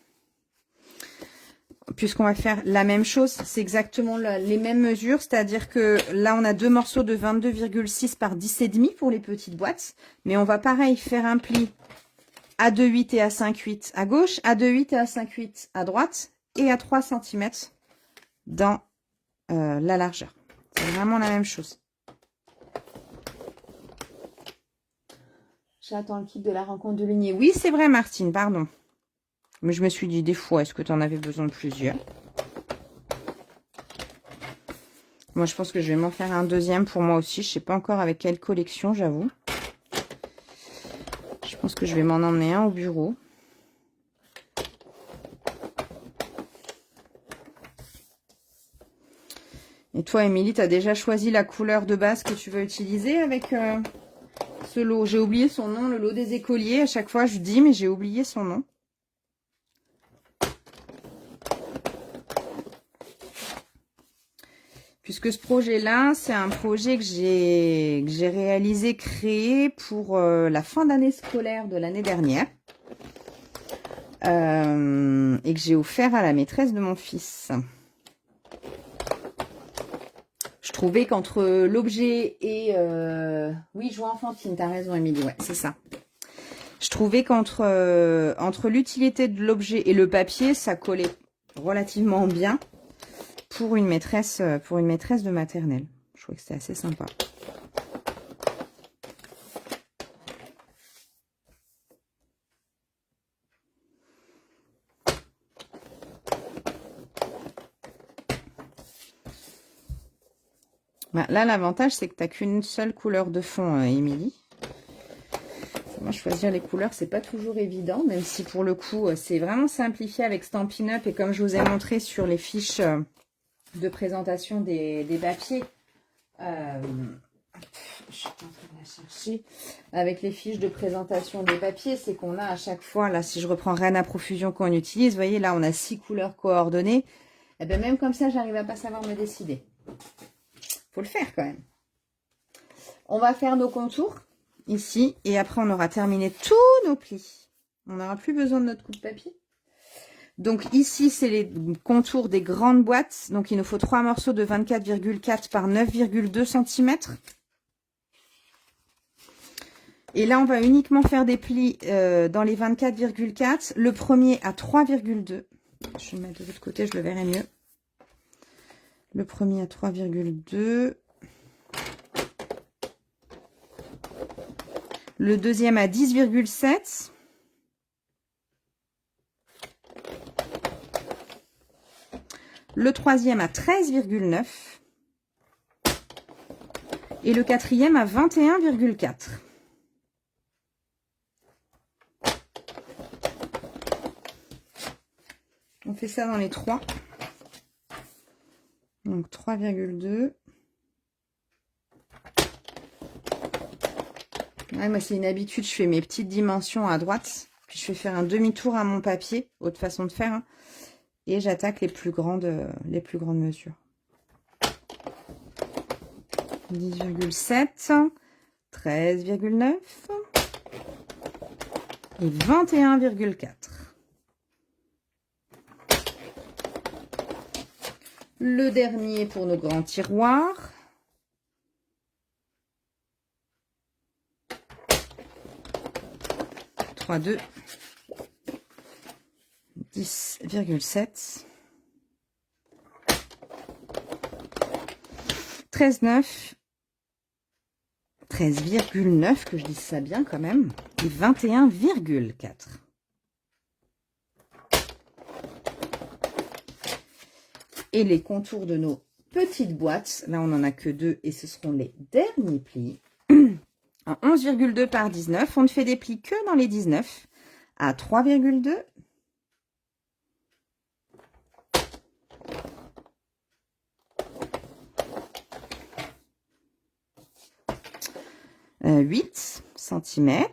Puisqu'on va faire la même chose, c'est exactement les mêmes mesures. C'est-à-dire que là, on a deux morceaux de 22,6 par 10,5 pour les petites boîtes. Mais on va pareil faire un pli à 2,8 et à 5,8 à gauche, à 2,8 et à 5,8 à droite et à 3 cm dans la largeur. C'est vraiment la même chose. J'attends le kit de la rencontre de lignée. Oui, c'est vrai, Martine, pardon. Mais je me suis dit des fois, est-ce que tu en avais besoin de plusieurs? Moi, je pense que je vais m'en faire un deuxième pour moi aussi. Je ne sais pas encore avec quelle collection, j'avoue. Je pense que je vais m'en emmener un au bureau. Et toi, Émilie, tu as déjà choisi la couleur de base que tu veux utiliser avec ce lot? J'ai oublié son nom, le lot des écoliers. À chaque fois, je dis, mais j'ai oublié son nom. Puisque ce projet-là, c'est un projet que j'ai réalisé, créé pour la fin d'année scolaire de l'année dernière. Et que j'ai offert à la maîtresse de mon fils. Je trouvais qu'entre l'objet et... Oui, joie enfantine, t'as raison, Émilie, ouais, c'est ça. Je trouvais entre l'utilité de l'objet et le papier, ça collait relativement bien pour une maîtresse de maternelle. Je trouvais que c'était assez sympa. Bah, là, l'avantage, c'est que tu n'as qu'une seule couleur de fond, Émilie. Moi, choisir les couleurs, c'est pas toujours évident, même si pour le coup, c'est vraiment simplifié avec Stampin' Up. Et comme je vous ai montré sur les fiches de présentation des papiers, je suis en train de la chercher, avec les fiches de présentation des papiers, c'est qu'on a à chaque fois, là, si je reprends Reine à profusion qu'on utilise, vous voyez, là, on a 6 couleurs coordonnées. Et bien, même comme ça, j'arrive à pas savoir me décider. Faut le faire quand même. On va faire nos contours ici et après on aura terminé tous nos plis. On n'aura plus besoin de notre coup de papier. Donc ici c'est les contours des grandes boîtes. Donc il nous faut 3 morceaux de 24,4 par 9,2 cm. Et là on va uniquement faire des plis dans les 24,4. Le premier à 3,2. Je vais le mettre de l'autre côté, je le verrai mieux. Le premier à 3,2. Le deuxième à 10,7. le troisième à 13,9 et le quatrième à 21,4. On fait ça dans les trois. Donc 3,2. Ouais, moi, c'est une habitude. Je fais mes petites dimensions à droite. Puis je fais faire un demi-tour à mon papier. Autre façon de faire. Hein, et j'attaque les plus grandes mesures. 10,7. 13,9. Et 21,4. Le dernier pour nos grands tiroirs. Trois, 2. 10,7. 13,9. 13,9, que je dise ça bien quand même. Et 21,4. Et les contours de nos petites boîtes. Là, on n'en a que 2 et ce seront les derniers plis. En 11,2 par 19. On ne fait des plis que dans les 19. À 3,2. 8 cm.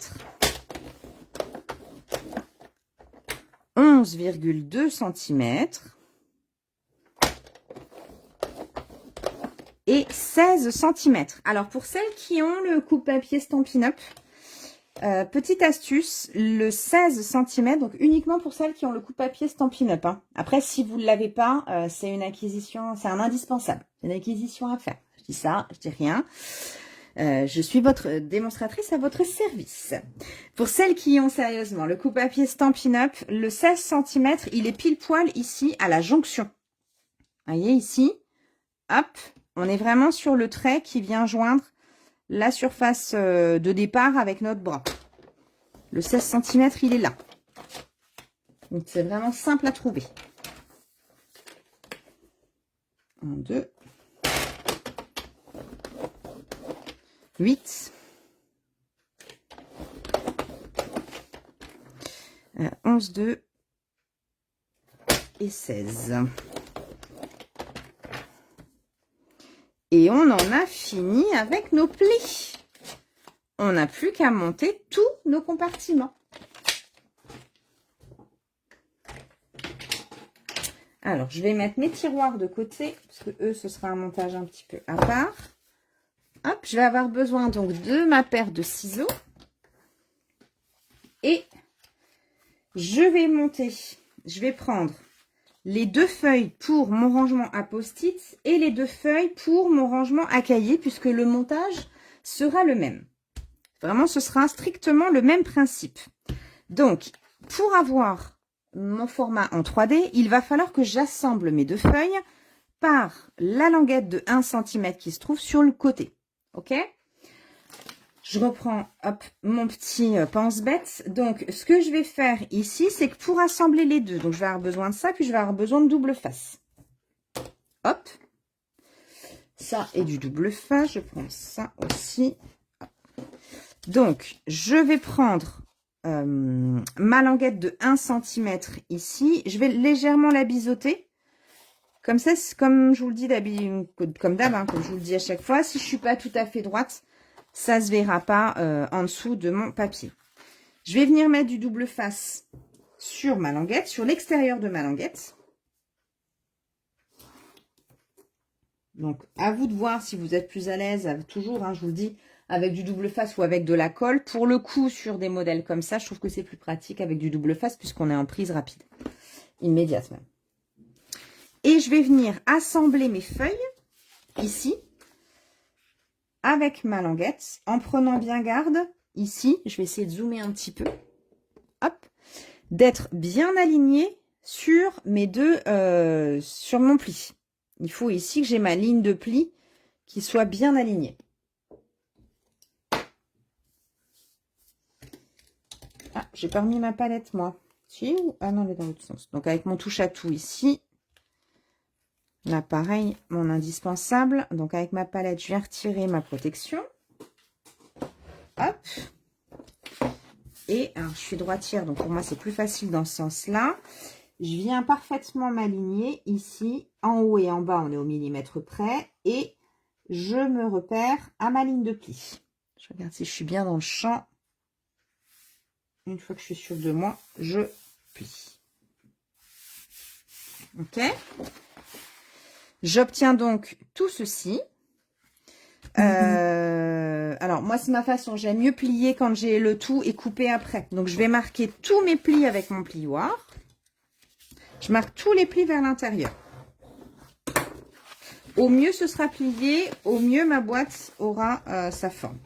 11,2 cm. Et 16 cm. Alors, pour celles qui ont le coupe-papier Stampin' Up, petite astuce, le 16 cm, donc uniquement pour celles qui ont le coupe-papier Stampin' Up. Hein. Après, si vous ne l'avez pas, c'est une acquisition, c'est un indispensable. C'est une acquisition à faire. Je dis ça, je dis rien. Je suis votre démonstratrice à votre service. Pour celles qui ont sérieusement le coupe-papier Stampin' Up, le 16 cm, il est pile poil ici à la jonction. Vous voyez ici, hop. On est vraiment sur le trait qui vient joindre la surface de départ avec notre bras. Le 16 cm, il est là. Donc, c'est vraiment simple à trouver. 1, 2, 8, 11, 2 et 16. Et on en a fini avec nos plis. On n'a plus qu'à monter tous nos compartiments. Alors, je vais mettre mes tiroirs de côté, parce que eux, ce sera un montage un petit peu à part. Hop, je vais avoir besoin donc de ma paire de ciseaux. Et je vais monter, je vais prendre les 2 feuilles pour mon rangement à post-it et les 2 feuilles pour mon rangement à cahier, puisque le montage sera le même. Vraiment, ce sera strictement le même principe. Donc, pour avoir mon format en 3D, il va falloir que j'assemble mes 2 feuilles par la languette de 1 cm qui se trouve sur le côté. Ok ? Je reprends hop, mon petit pense-bête. Donc, ce que je vais faire ici, c'est que pour assembler les deux, donc je vais avoir besoin de ça, puis je vais avoir besoin de double face. Hop. Ça et du double face. Je prends ça aussi. Donc, je vais prendre ma languette de 1 cm ici. Je vais légèrement la biseauter. Comme ça, comme je vous le dis comme d'hab, hein, comme je vous le dis à chaque fois, si je suis pas tout à fait droite, ça se verra pas en dessous de mon papier. Je vais venir mettre du double face sur ma languette, sur l'extérieur de ma languette. Donc, à vous de voir si vous êtes plus à l'aise, toujours, hein, je vous le dis, avec du double face ou avec de la colle. Pour le coup, sur des modèles comme ça, je trouve que c'est plus pratique avec du double face puisqu'on est en prise rapide, immédiate même. Et je vais venir assembler mes feuilles, ici, avec ma languette, en prenant bien garde, ici, je vais essayer de zoomer un petit peu, hop, d'être bien aligné sur mes deux, sur mon pli. Il faut ici que j'ai ma ligne de pli qui soit bien alignée. Ah, j'ai pas remis ma palette, moi. Si, ah non, elle est dans l'autre sens. Donc, avec mon touche à tout ici, Là, pareil, mon indispensable. Donc, avec ma palette, je viens retirer ma protection. Hop. Et alors, je suis droitière, donc pour moi, c'est plus facile dans ce sens-là. Je viens parfaitement m'aligner ici. En haut et en bas, on est au millimètre près. Et je me repère à ma ligne de pli. Je regarde si je suis bien dans le champ. Une fois que je suis sûre de moi, je plie. Ok. J'obtiens donc tout ceci. Alors, moi, c'est ma façon. J'aime mieux plier quand j'ai le tout et couper après. Donc, je vais marquer tous mes plis avec mon plioir. Je marque tous les plis vers l'intérieur. Au mieux, ce sera plié. Au mieux, ma boîte aura sa forme.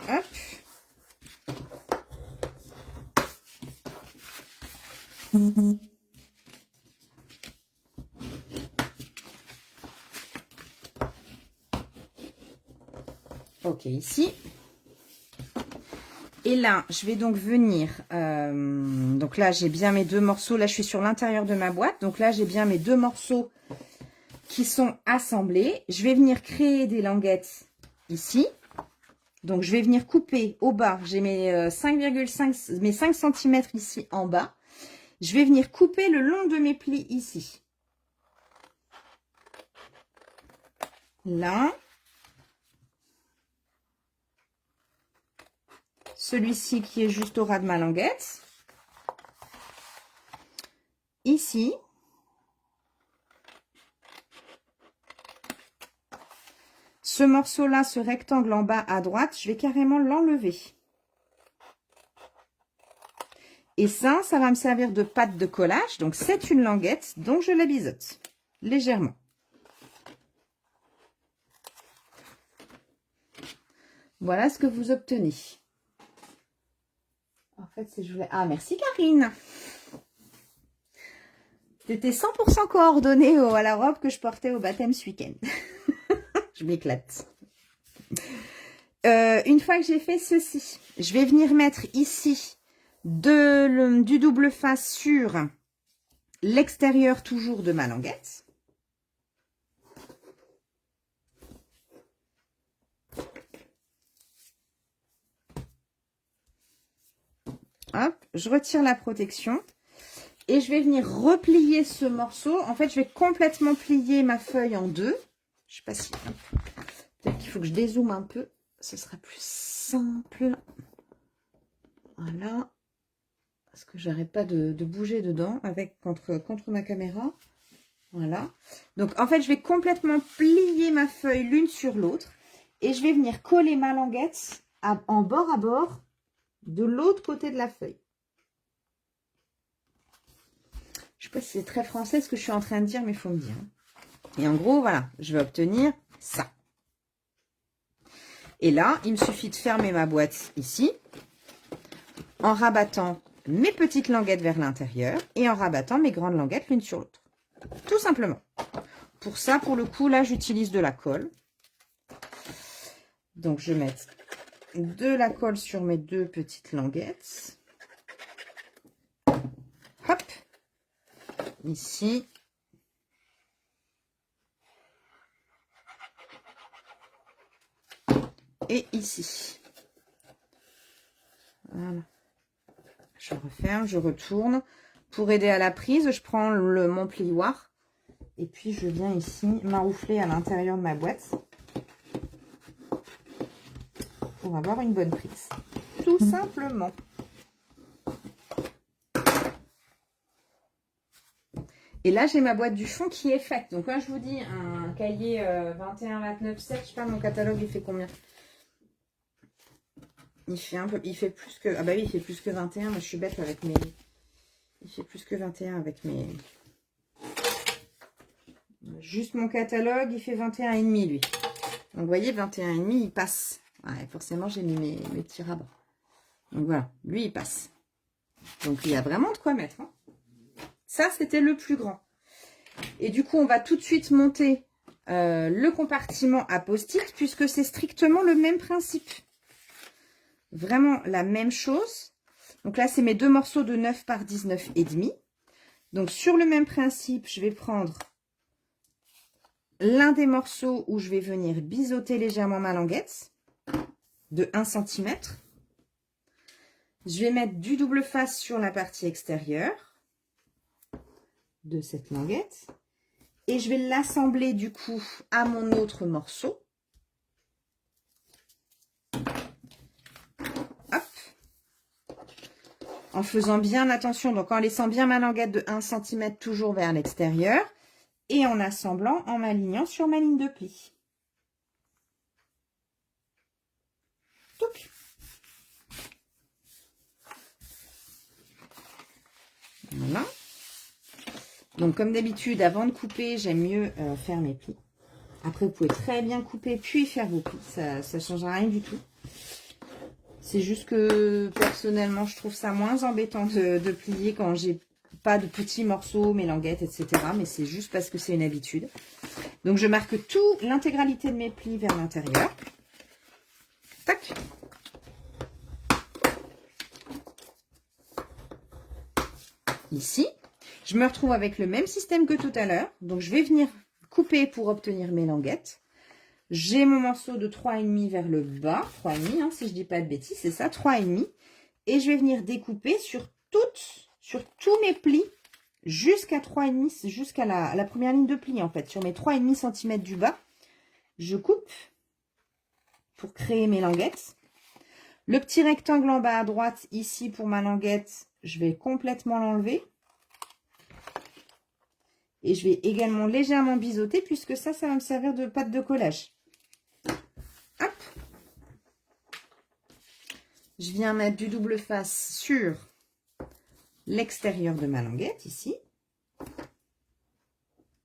Hop. Ok, ici. Et là, je vais donc venir... donc là, j'ai bien mes deux morceaux. Là, je suis sur l'intérieur de ma boîte. Donc là, j'ai bien mes deux morceaux qui sont assemblés. Je vais venir créer des languettes ici. Donc, je vais venir couper au bas. J'ai mes 5,5 mes 5 cm ici en bas. Je vais venir couper le long de mes plis ici. Là. Celui-ci qui est juste au ras de ma languette. Ici. Ce morceau-là, ce rectangle en bas à droite, je vais carrément l'enlever. Et ça va me servir de pâte de collage. Donc, c'est une languette, donc je la biseaute légèrement. Voilà ce que vous obtenez. En fait, c'est je voulais... Ah, merci Karine. C'était 100% coordonné à la robe que je portais au baptême ce week-end. Je m'éclate. Une fois que j'ai fait ceci, je vais venir mettre ici du double face sur l'extérieur toujours de ma languette. Hop, je retire la protection et je vais venir replier ce morceau. En fait, je vais complètement plier ma feuille en deux. Je sais pas si... Peut-être qu'il faut que je dézoome un peu. Ce sera plus simple. Voilà. Parce que j'arrête pas de bouger dedans avec contre ma caméra. Voilà. Donc, en fait, je vais complètement plier ma feuille l'une sur l'autre. Et je vais venir coller ma languette en bord à bord de l'autre côté de la feuille. Je sais pas si c'est très français ce que je suis en train de dire, mais il faut me dire. Et en gros, voilà, je vais obtenir ça. Et là, il me suffit de fermer ma boîte ici, en rabattant mes petites languettes vers l'intérieur et en rabattant mes grandes languettes l'une sur l'autre. Tout simplement. Pour ça, pour le coup, là, j'utilise de la colle. Donc, je vais mettre de la colle sur mes deux petites languettes. Hop. Ici. Et ici. Voilà. Je referme, je retourne. Pour aider à la prise, je prends mon plioir. Et puis, je viens ici m'enroufler à l'intérieur de ma boîte. Pour avoir une bonne prise. Tout simplement. Et là, j'ai ma boîte du fond qui est faite. Donc, quand je vous dis un cahier 21-29-7, je sais pas, mon catalogue, il fait combien? Il fait un peu, il fait plus que... Ah bah oui, il fait plus que 21. Moi, je suis bête avec mes... Il fait plus que 21 avec mes... Juste mon catalogue, il fait 21,5 lui. Donc, vous voyez, 21,5, il passe. Ouais, forcément, j'ai mis mes petits rabats. Donc, voilà. Lui, il passe. Donc, il y a vraiment de quoi mettre. Hein. Ça, c'était le plus grand. Et du coup, on va tout de suite monter le compartiment à post-it puisque c'est strictement le même principe. vraiment la même chose. Donc là, c'est mes deux morceaux de 9 par 19,5. Donc sur le même principe, je vais prendre l'un des morceaux où je vais venir biseauter légèrement ma languette de 1 cm. Je vais mettre du double face sur la partie extérieure de cette languette. Et je vais l'assembler du coup à mon autre morceau. Hop. En faisant bien attention, donc en laissant bien ma languette de 1 cm toujours vers l'extérieur. Et en assemblant, en m'alignant sur ma ligne de pli. Touc. Voilà. Donc comme d'habitude, avant de couper, j'aime mieux faire mes plis. Après, vous pouvez très bien couper puis faire vos plis. Ça ne changera rien du tout. C'est juste que personnellement, je trouve ça moins embêtant de plier quand j'ai pas de petits morceaux, mes languettes, etc. Mais c'est juste parce que c'est une habitude. Donc je marque l'intégralité de mes plis vers l'intérieur. Tac. Ici. Je me retrouve avec le même système que tout à l'heure. Donc, je vais venir couper pour obtenir mes languettes. J'ai mon morceau de 3,5 vers le bas. 3,5, hein, si je ne dis pas de bêtises, c'est ça, 3,5. Et je vais venir découper sur tous mes plis jusqu'à 3,5, jusqu'à la première ligne de pli, en fait. Sur mes 3,5 cm du bas, je coupe pour créer mes languettes. Le petit rectangle en bas à droite, ici, pour ma languette, je vais complètement l'enlever. Et je vais également légèrement biseauter puisque ça va me servir de pâte de collage. Hop. Je viens mettre du double face sur l'extérieur de ma languette, ici.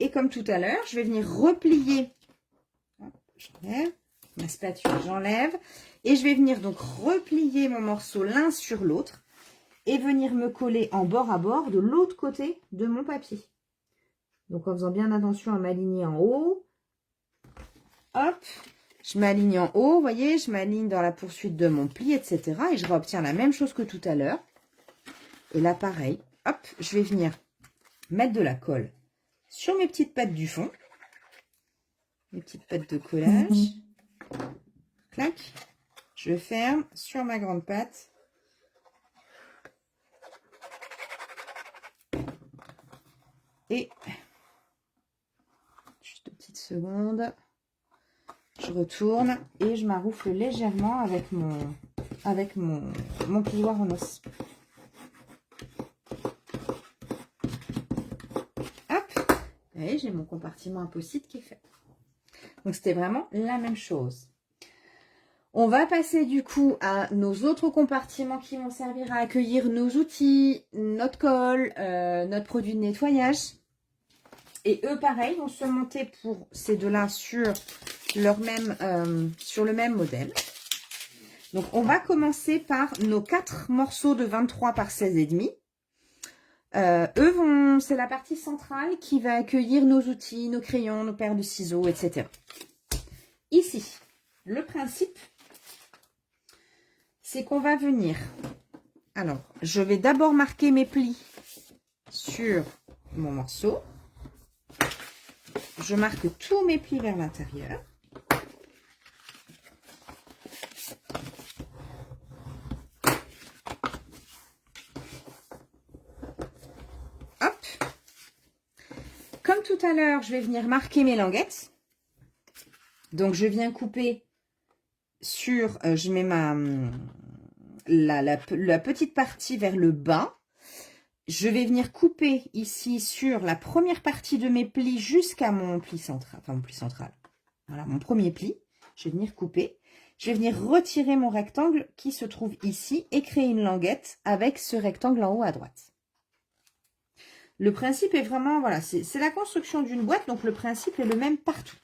Et comme tout à l'heure, je vais venir replier. J'enlève. Ma spatule, j'enlève. Et je vais venir donc replier mon morceau l'un sur l'autre. Et venir me coller en bord à bord de l'autre côté de mon papier. Donc, en faisant bien attention à m'aligner en haut. Hop, je m'aligne en haut, vous voyez, je m'aligne dans la poursuite de mon pli, etc. Et je réobtiens la même chose que tout à l'heure. Et là, pareil, hop, je vais venir mettre de la colle sur mes petites pattes du fond. Mes petites pattes de collage. Clac. Je ferme sur ma grande patte. Et... juste une petite seconde, je retourne et je m'aroufle légèrement avec mon plioir en os. Hop, et j'ai mon compartiment à post-it qui est fait. Donc c'était vraiment la même chose. On va passer du coup à nos autres compartiments qui vont servir à accueillir nos outils, notre colle, notre produit de nettoyage. Et eux, pareil, vont se monter pour ces deux-là sur le même modèle. Donc, on va commencer par nos 4 morceaux de 23 par 16,5. C'est la partie centrale qui va accueillir nos outils, nos crayons, nos paires de ciseaux, etc. Ici, le principe, c'est qu'on va venir... Alors, je vais d'abord marquer mes plis sur mon morceau. Je marque tous mes plis vers l'intérieur. Hop. Comme tout à l'heure, je vais venir marquer mes languettes. Donc, je viens couper sur... je mets la petite partie vers le bas. Je vais venir couper ici sur la première partie de mes plis jusqu'à mon pli central. Enfin, mon pli central. Voilà, mon premier pli. Je vais venir couper. Je vais venir retirer mon rectangle qui se trouve ici et créer une languette avec ce rectangle en haut à droite. Le principe est vraiment, voilà, c'est la construction d'une boîte, donc le principe est le même partout.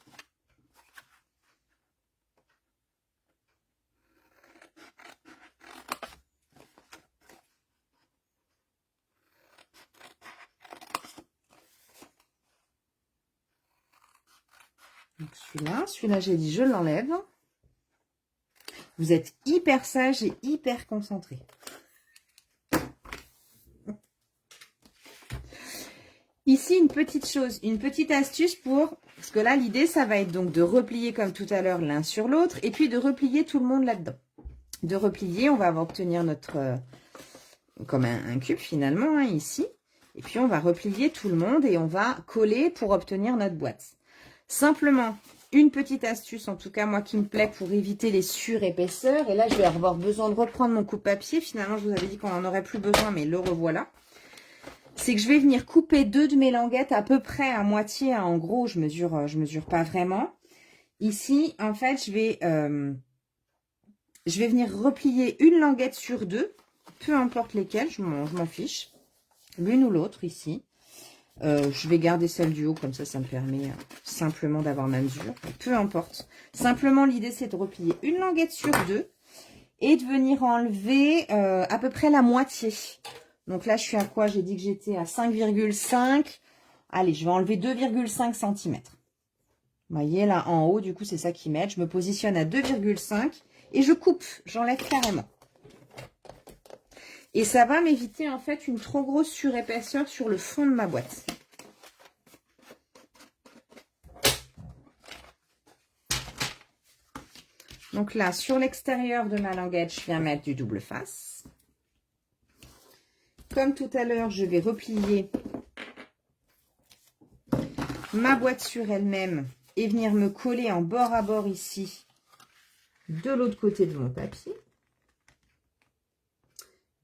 Donc celui-là, j'ai dit je l'enlève. Vous êtes hyper sage et hyper concentré. Ici, une petite chose, une petite astuce pour... Parce que là, l'idée, ça va être donc de replier comme tout à l'heure l'un sur l'autre et puis de replier tout le monde là-dedans. De replier, on va obtenir notre... comme un cube finalement, hein, ici. Et puis, on va replier tout le monde et on va coller pour obtenir notre boîte. Simplement, une petite astuce, en tout cas, moi, qui me plaît pour éviter les surépaisseurs. Et là, je vais avoir besoin de reprendre mon coupe-papier. Finalement, je vous avais dit qu'on n'en aurait plus besoin, mais le revoilà. C'est que je vais venir couper 2 de mes languettes à peu près à moitié. Hein. En gros, je mesure pas vraiment. Ici, en fait, je vais venir replier une languette sur 2, peu importe lesquelles, je m'en fiche. L'une ou l'autre, ici. Je vais garder celle du haut, comme ça me permet simplement d'avoir ma mesure. Peu importe. Simplement, l'idée, c'est de replier une languette sur 2 et de venir enlever à peu près la moitié. Donc là, je suis à quoi? J'ai dit que j'étais à 5,5. Allez, je vais enlever 2,5 cm. Vous voyez, là, en haut, du coup, c'est ça qui m'aide. Je me positionne à 2,5 et je coupe. J'enlève carrément. Et ça va m'éviter, en fait, une trop grosse surépaisseur sur le fond de ma boîte. Donc là, sur l'extérieur de ma languette, je viens mettre du double face. Comme tout à l'heure, je vais replier ma boîte sur elle-même et venir me coller en bord à bord ici, de l'autre côté de mon papier.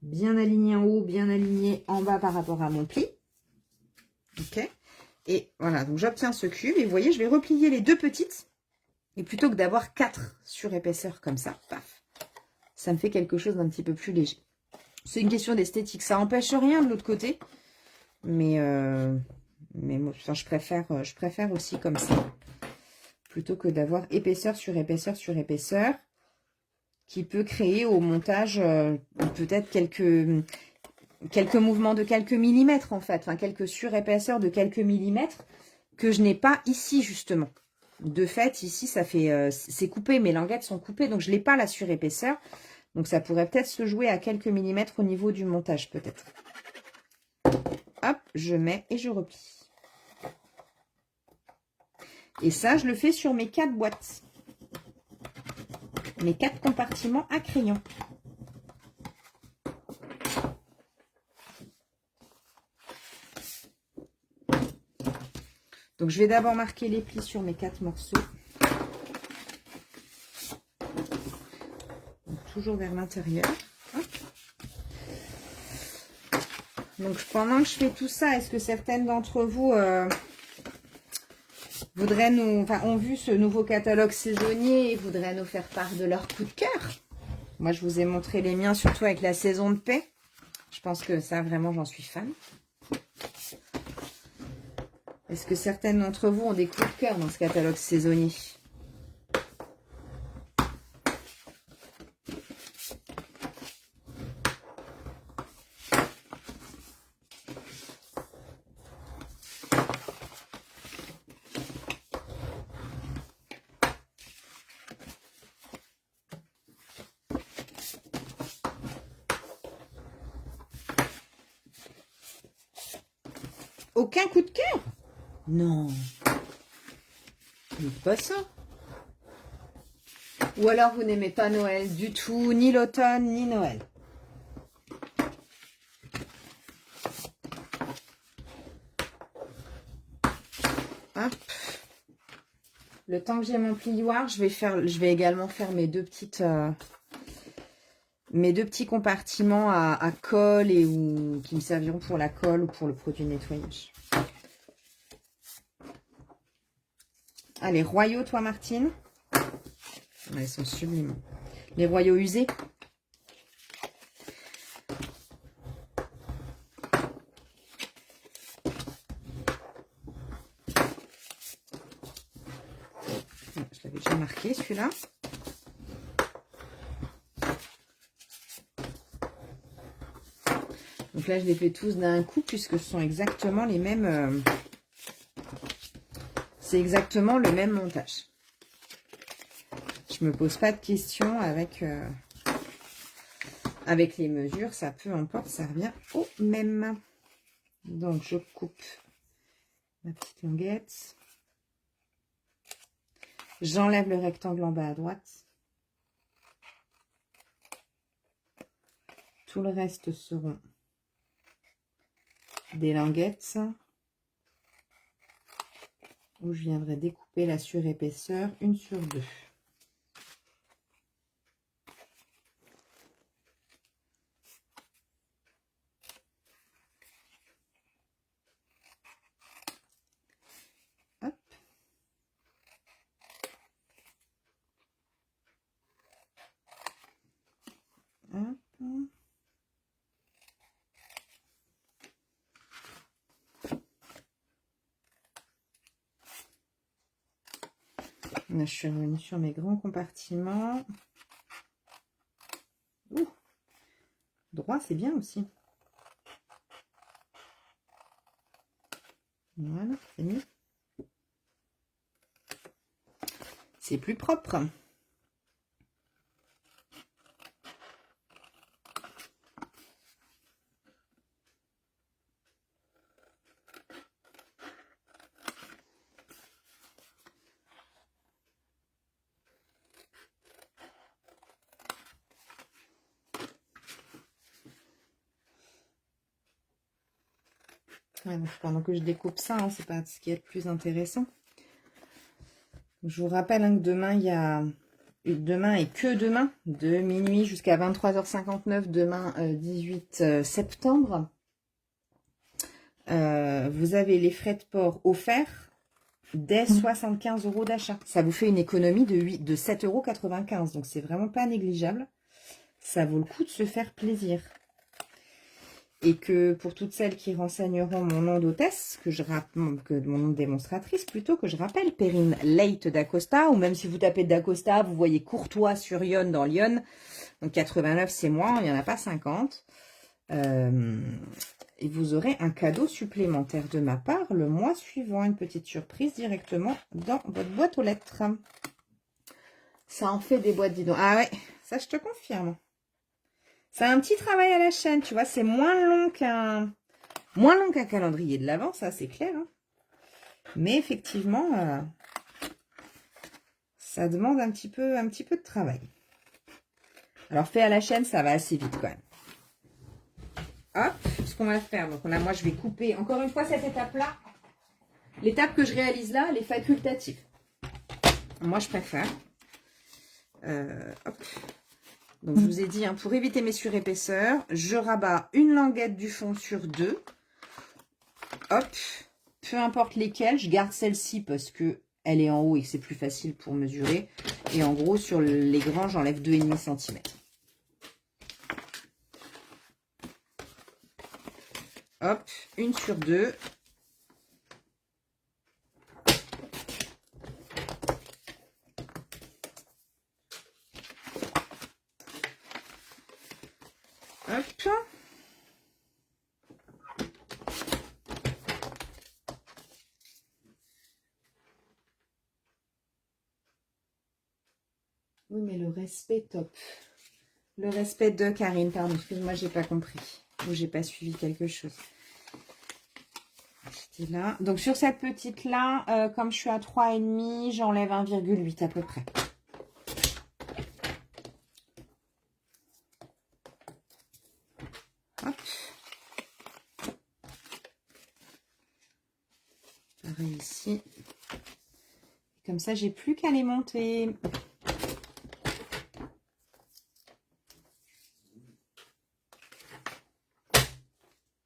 Bien aligné en haut, bien aligné en bas par rapport à mon pli. Ok. Et voilà, donc j'obtiens ce cube. Et vous voyez, je vais replier les 2 petites. Et plutôt que d'avoir 4 surépaisseurs comme ça, paf, ça me fait quelque chose d'un petit peu plus léger. C'est une question d'esthétique. Ça n'empêche rien de l'autre côté. Mais moi, enfin, je préfère aussi comme ça. Plutôt que d'avoir épaisseur sur épaisseur sur épaisseur. Qui peut créer au montage peut-être quelques mouvements de quelques millimètres en fait. Enfin, quelques surépaisseurs de quelques millimètres que je n'ai pas ici justement. De fait, ici, ça fait c'est coupé. Mes languettes sont coupées. Donc, je n'ai pas la surépaisseur. Donc, ça pourrait peut-être se jouer à quelques millimètres au niveau du montage, peut-être. Hop, je mets et je replie. Et ça, je le fais sur mes 4 boîtes. Mes 4 compartiments à crayon. Donc, je vais d'abord marquer les plis sur mes 4 morceaux. Toujours vers l'intérieur. Donc, pendant que je fais tout ça, est-ce que certaines d'entre vous ont vu ce nouveau catalogue saisonnier et voudraient nous faire part de leur coup de cœur? Moi, je vous ai montré les miens, surtout avec la saison de paix. Je pense que ça, vraiment, j'en suis fan. Est-ce que certaines d'entre vous ont des coups de cœur dans ce catalogue saisonnier? Aucun coup de cœur? Non. Dites pas ça. Ou alors vous n'aimez pas Noël du tout, ni l'automne, ni Noël. Hop. Le temps que j'ai mon plioir, je vais également faire mes deux petits compartiments à colle et qui me serviront pour la colle ou pour le produit de nettoyage. Allez, royaux, toi, Martine. Elles sont sublimes. Les royaux usés. Je l'avais déjà marqué, celui-là. Donc là, je les fais tous d'un coup puisque ce sont exactement les mêmes... c'est exactement le même montage. Je me pose pas de questions avec, avec les mesures. Ça peu importe, ça revient au même. Donc, je coupe ma petite languette. J'enlève le rectangle en bas à droite. Tout le reste seront des languettes où je viendrai découper la surépaisseur 1/2. Hop. Hop. Là, je suis revenue sur mes grands compartiments. Ouh, droit, c'est bien aussi. Voilà, c'est mieux. C'est plus propre. Ouais, donc pendant que je découpe ça, hein, c'est pas ce qui est le plus intéressant. Je vous rappelle que demain, il y a demain et que demain, de minuit jusqu'à 23h59, demain 18 septembre. Vous avez les frais de port offerts dès 75 € d'achat. Ça vous fait une économie de 7,95 €. Donc, c'est vraiment pas négligeable. Ça vaut le coup de se faire plaisir. Et que pour toutes celles qui renseigneront mon nom d'hôtesse, mon nom de démonstratrice plutôt, que je rappelle, Perrine Leite d'Acosta, ou même si vous tapez d'Acosta, vous voyez Courtois sur Lyon dans Lyon. Donc 89, c'est moi, il n'y en a pas 50. Et vous aurez un cadeau supplémentaire de ma part le mois suivant, une petite surprise directement dans votre boîte aux lettres. Ça en fait des boîtes, dis donc. Ah ouais, ça je te confirme. C'est un petit travail à la chaîne, tu vois, c'est moins long qu'un calendrier de l'Avent, ça c'est clair. Hein. Mais effectivement, ça demande un petit peu de travail. Alors fait à la chaîne, ça va assez vite quand même. Hop, ce qu'on va faire, donc là, moi je vais couper encore une fois cette étape-là. L'étape que je réalise là, elle est facultative. Moi je préfère. Hop. Donc, je vous ai dit, hein, pour éviter mes surépaisseurs, je rabats une languette du fond sur 2. Hop. Peu importe lesquelles, je garde celle-ci parce que elle est en haut et que c'est plus facile pour mesurer. Et en gros, sur les grands, j'enlève 2,5 cm. Hop, une sur 2. Hop. Oui, mais le respect, top. Le respect de Karine, pardon, excuse-moi, j'ai pas compris. Ou j'ai pas suivi quelque chose. C'était là. Donc, sur cette petite-là, comme je suis à 3,5, j'enlève 1,8 à peu près. Hop. Pareil ici. Comme ça, j'ai plus qu'à les monter.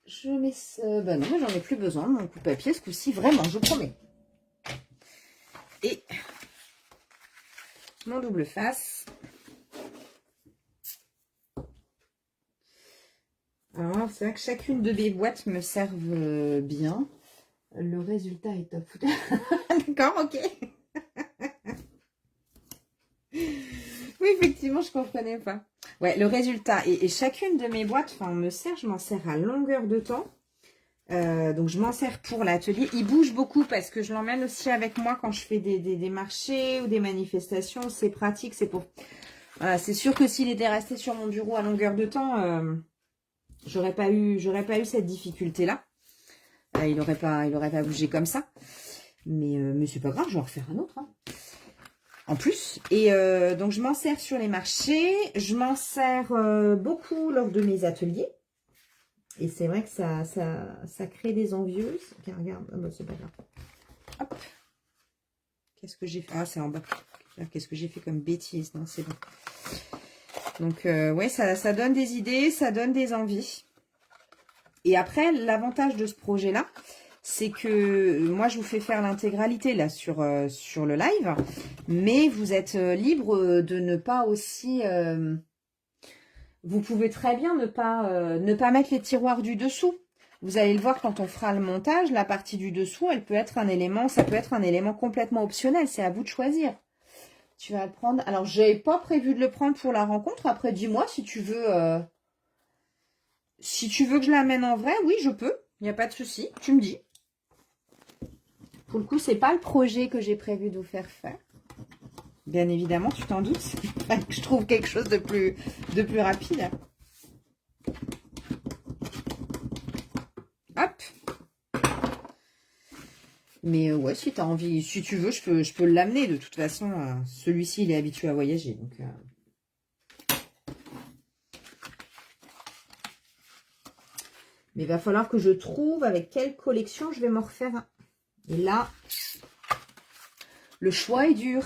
Je mets ce... Ben non, j'en ai plus besoin de mon coupe-papier ce coup-ci, vraiment, je vous promets. Et mon double face. Alors, c'est vrai que chacune de mes boîtes me servent bien. Le résultat est top. D'accord, ok. Oui, effectivement, je comprenais pas. Ouais, le résultat. Et chacune de mes boîtes, enfin, me sert, je m'en sers à longueur de temps. Donc, je m'en sers pour l'atelier. Il bouge beaucoup parce que je l'emmène aussi avec moi quand je fais des marchés ou des manifestations. C'est pratique, c'est pour... Voilà, c'est sûr que s'il était resté sur mon bureau à longueur de temps, j'aurais pas eu cette difficulté-là. Il aurait pas bougé comme ça. Mais c'est pas grave, je vais en refaire un autre. Hein. En plus. Et donc, je m'en sers sur les marchés. Je m'en sers beaucoup lors de mes ateliers. Et c'est vrai que ça crée des envieuses. Okay, regarde, oh, bah, c'est pas grave. Hop. Qu'est-ce que j'ai fait? Ah, c'est en bas. Qu'est-ce que j'ai fait comme bêtise? Non, c'est bon. Donc, ouais, ça donne des idées, ça donne des envies. Et après, l'avantage de ce projet-là, c'est que moi, je vous fais faire l'intégralité là sur le live. Mais vous êtes libre de ne pas aussi... vous pouvez très bien ne pas mettre les tiroirs du dessous. Vous allez le voir quand on fera le montage, la partie du dessous, elle peut être un élément, ça peut être un élément complètement optionnel. C'est à vous de choisir. Tu vas le prendre. Alors, j'ai pas prévu de le prendre pour la rencontre. Après, dis-moi si tu veux que je l'amène en vrai, oui, je peux. Il n'y a pas de souci. Tu me dis. Pour le coup, c'est pas le projet que j'ai prévu de vous faire faire. Bien évidemment, tu t'en doutes. Je trouve quelque chose de plus rapide. Hop. Mais ouais, si tu as envie, si tu veux, je peux l'amener. De toute façon, celui-ci, il est habitué à voyager. Donc, mais il va falloir que je trouve avec quelle collection je vais m'en refaire un. Et là, le choix est dur.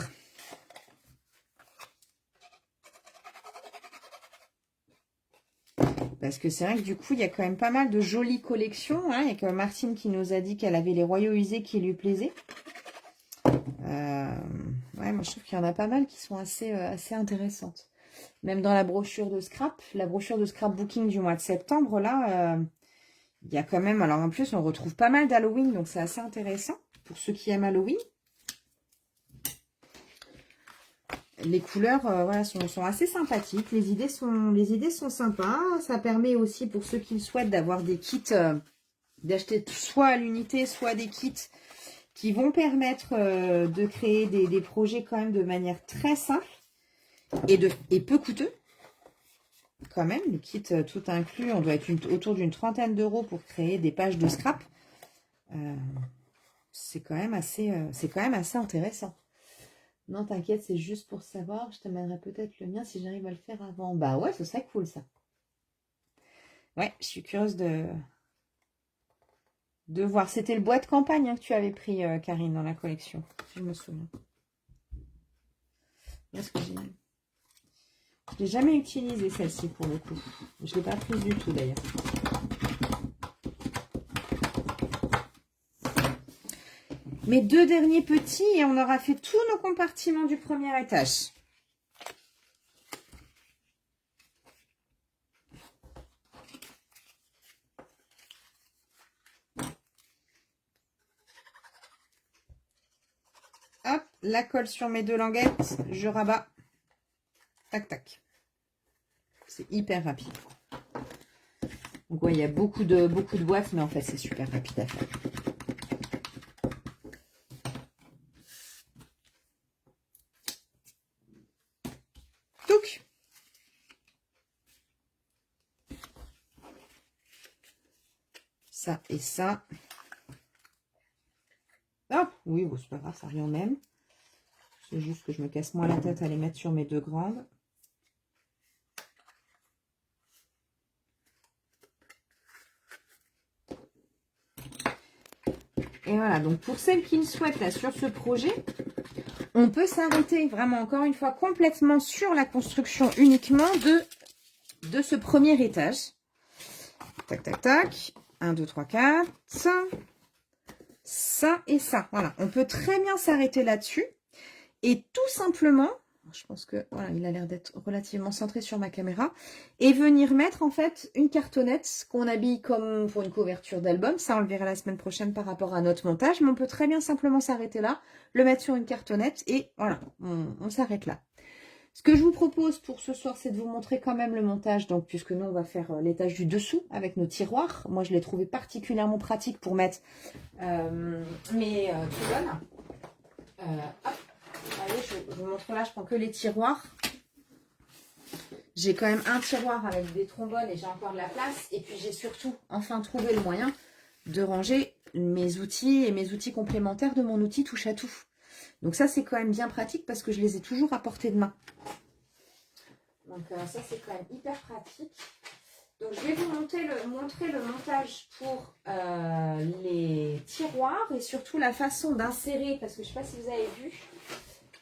Parce que c'est vrai que du coup, il y a quand même pas mal de jolies collections. Hein. Il y a quand même Martine qui nous a dit qu'elle avait les royaux usés qui lui plaisaient. Ouais, moi je trouve qu'il y en a pas mal qui sont assez intéressantes. Même dans la brochure de scrapbooking du mois de septembre, là, il y a quand même... Alors en plus, on retrouve pas mal d'Halloween, donc c'est assez intéressant pour ceux qui aiment Halloween. Les couleurs voilà, sont assez sympathiques. Les idées sont sympas. Ça permet aussi pour ceux qui le souhaitent d'avoir des kits, d'acheter soit à l'unité, soit des kits qui vont permettre de créer des projets quand même de manière très simple et peu coûteux. Quand même, le kit tout inclus, on doit être autour d'une trentaine d'euros pour créer des pages de scrap. C'est quand même assez intéressant. Non, t'inquiète, c'est juste pour savoir. Je t'amènerai peut-être le mien si j'arrive à le faire avant. Bah ouais, ce serait cool ça. Ouais, je suis curieuse de voir. C'était le bois de campagne hein, que tu avais pris, Karine, dans la collection. Si je me souviens. Est-ce que j'ai... Je l'ai jamais utilisée celle-ci pour le coup. Je ne l'ai pas prise du tout d'ailleurs. Mes deux derniers petits et on aura fait tous nos compartiments du premier étage. Hop, la colle sur mes deux languettes, je rabats. Tac, tac. C'est hyper rapide. Donc ouais, il y a beaucoup de boîtes, mais en fait, c'est super rapide à faire. Touc. Ça et ça. Ah, oui, bon, c'est pas grave, ça revient au même. C'est juste que je me casse moins la tête à les mettre sur mes deux grandes. Et voilà, donc pour celles qui le souhaitent là sur ce projet, on peut s'arrêter vraiment encore une fois complètement sur la construction uniquement de ce premier étage. Tac, tac, tac. 1, 2, 3, 4. Ça et ça. Voilà, on peut très bien s'arrêter là-dessus. Et tout simplement, je pense que voilà, il a l'air d'être relativement centré sur ma caméra, et venir mettre en fait une cartonnette qu'on habille comme pour une couverture d'album. Ça, on le verra la semaine prochaine par rapport à notre montage, mais on peut très bien simplement s'arrêter là, le mettre sur une cartonnette et voilà, on s'arrête là. Ce que je vous propose pour ce soir, c'est de vous montrer quand même le montage. Donc, puisque nous, on va faire l'étage du dessous avec nos tiroirs. Moi, je l'ai trouvé particulièrement pratique pour mettre mes trombones. Hop, allez, je vous montre là, je prends que les tiroirs. J'ai quand même un tiroir avec des trombones et j'ai encore de la place. Et puis, j'ai surtout enfin trouvé le moyen de ranger mes outils et mes outils complémentaires de mon outil touche à tout. Donc ça, c'est quand même bien pratique parce que je les ai toujours à portée de main. Donc ça, c'est quand même hyper pratique. Donc je vais vous montrer le montage pour les tiroirs et surtout la façon d'insérer, parce que je ne sais pas si vous avez vu,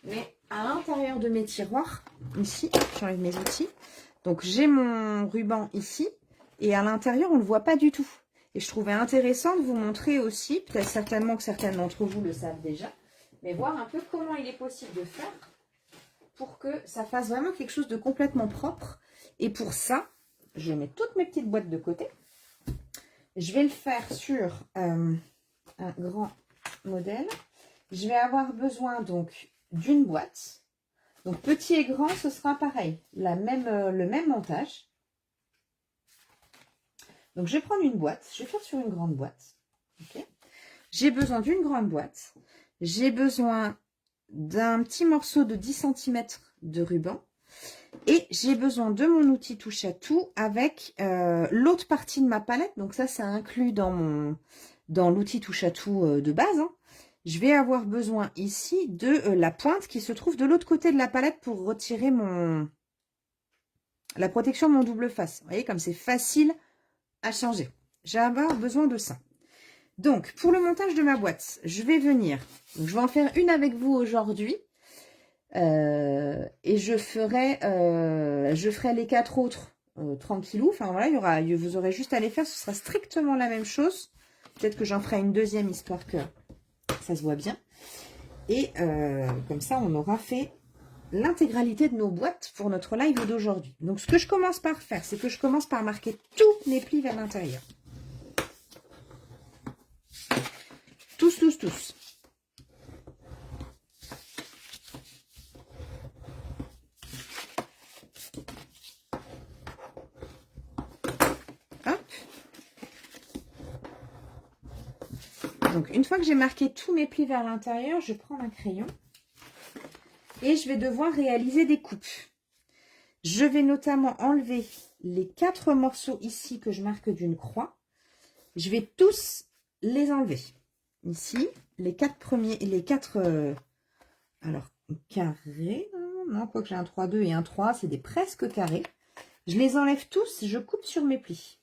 mais à l'intérieur de mes tiroirs, ici, j'enlève mes outils. Donc j'ai mon ruban ici et à l'intérieur, on ne le voit pas du tout. Et je trouvais intéressant de vous montrer aussi, peut-être certainement que certaines d'entre vous le savent déjà, mais voir un peu comment il est possible de faire pour que ça fasse vraiment quelque chose de complètement propre. Et pour ça, je mets toutes mes petites boîtes de côté. Je vais le faire sur un grand modèle. Je vais avoir besoin donc d'une boîte. Donc petit et grand, ce sera pareil, le même montage. Donc, je vais prendre une boîte. Je vais faire sur une grande boîte. Okay. J'ai besoin d'une grande boîte. J'ai besoin d'un petit morceau de 10 cm de ruban. Et j'ai besoin de mon outil touche à tout avec l'autre partie de ma palette. Donc, ça inclus dans l'outil touche à tout de base. Hein. Je vais avoir besoin ici de la pointe qui se trouve de l'autre côté de la palette pour retirer la protection de mon double face. Vous voyez, comme c'est facile à changer. J'ai besoin de ça. Donc, pour le montage de ma boîte, je vais venir. Donc, je vais en faire une avec vous aujourd'hui. Et je ferai les 4 autres tranquillou. Enfin, voilà, vous aurez juste à les faire. Ce sera strictement la même chose. Peut-être que j'en ferai une deuxième, histoire que ça se voit bien. Et comme ça, on aura fait l'intégralité de nos boîtes pour notre live d'aujourd'hui. Donc, ce que je commence par faire, c'est que je commence par marquer tous mes plis vers l'intérieur. Tous. Hop. Donc, une fois que j'ai marqué tous mes plis vers l'intérieur, je prends un crayon et je vais devoir réaliser des coupes. Je vais notamment enlever les 4 morceaux ici que je marque d'une croix. Je vais tous les enlever. Ici, les 4 premiers, les 4 alors carrés, non, quoi que j'ai un 3-2 et un 3, c'est des presque carrés. Je les enlève tous, je coupe sur mes plis.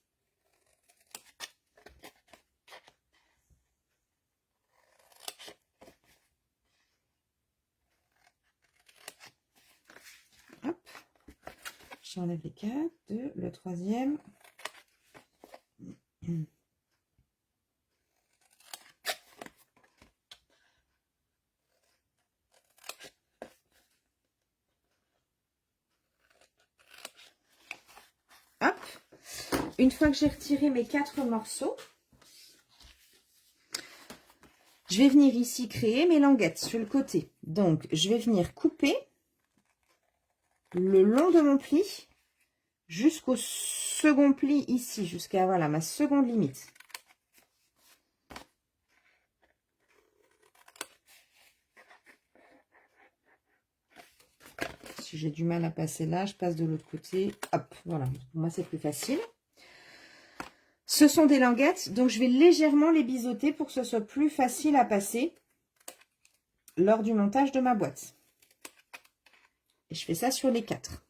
Hop. J'enlève les 4, 2, le troisième. Hop. Une fois que j'ai retiré mes 4 morceaux, je vais venir ici créer mes languettes sur le côté. Donc, je vais venir couper le long de mon pli jusqu'au second pli ici, jusqu'à voilà ma seconde limite. Si j'ai du mal à passer là, je passe de l'autre côté. Hop, voilà. Pour moi, c'est plus facile. Ce sont des languettes, donc je vais légèrement les biseauter pour que ce soit plus facile à passer lors du montage de ma boîte. Et je fais ça sur les 4.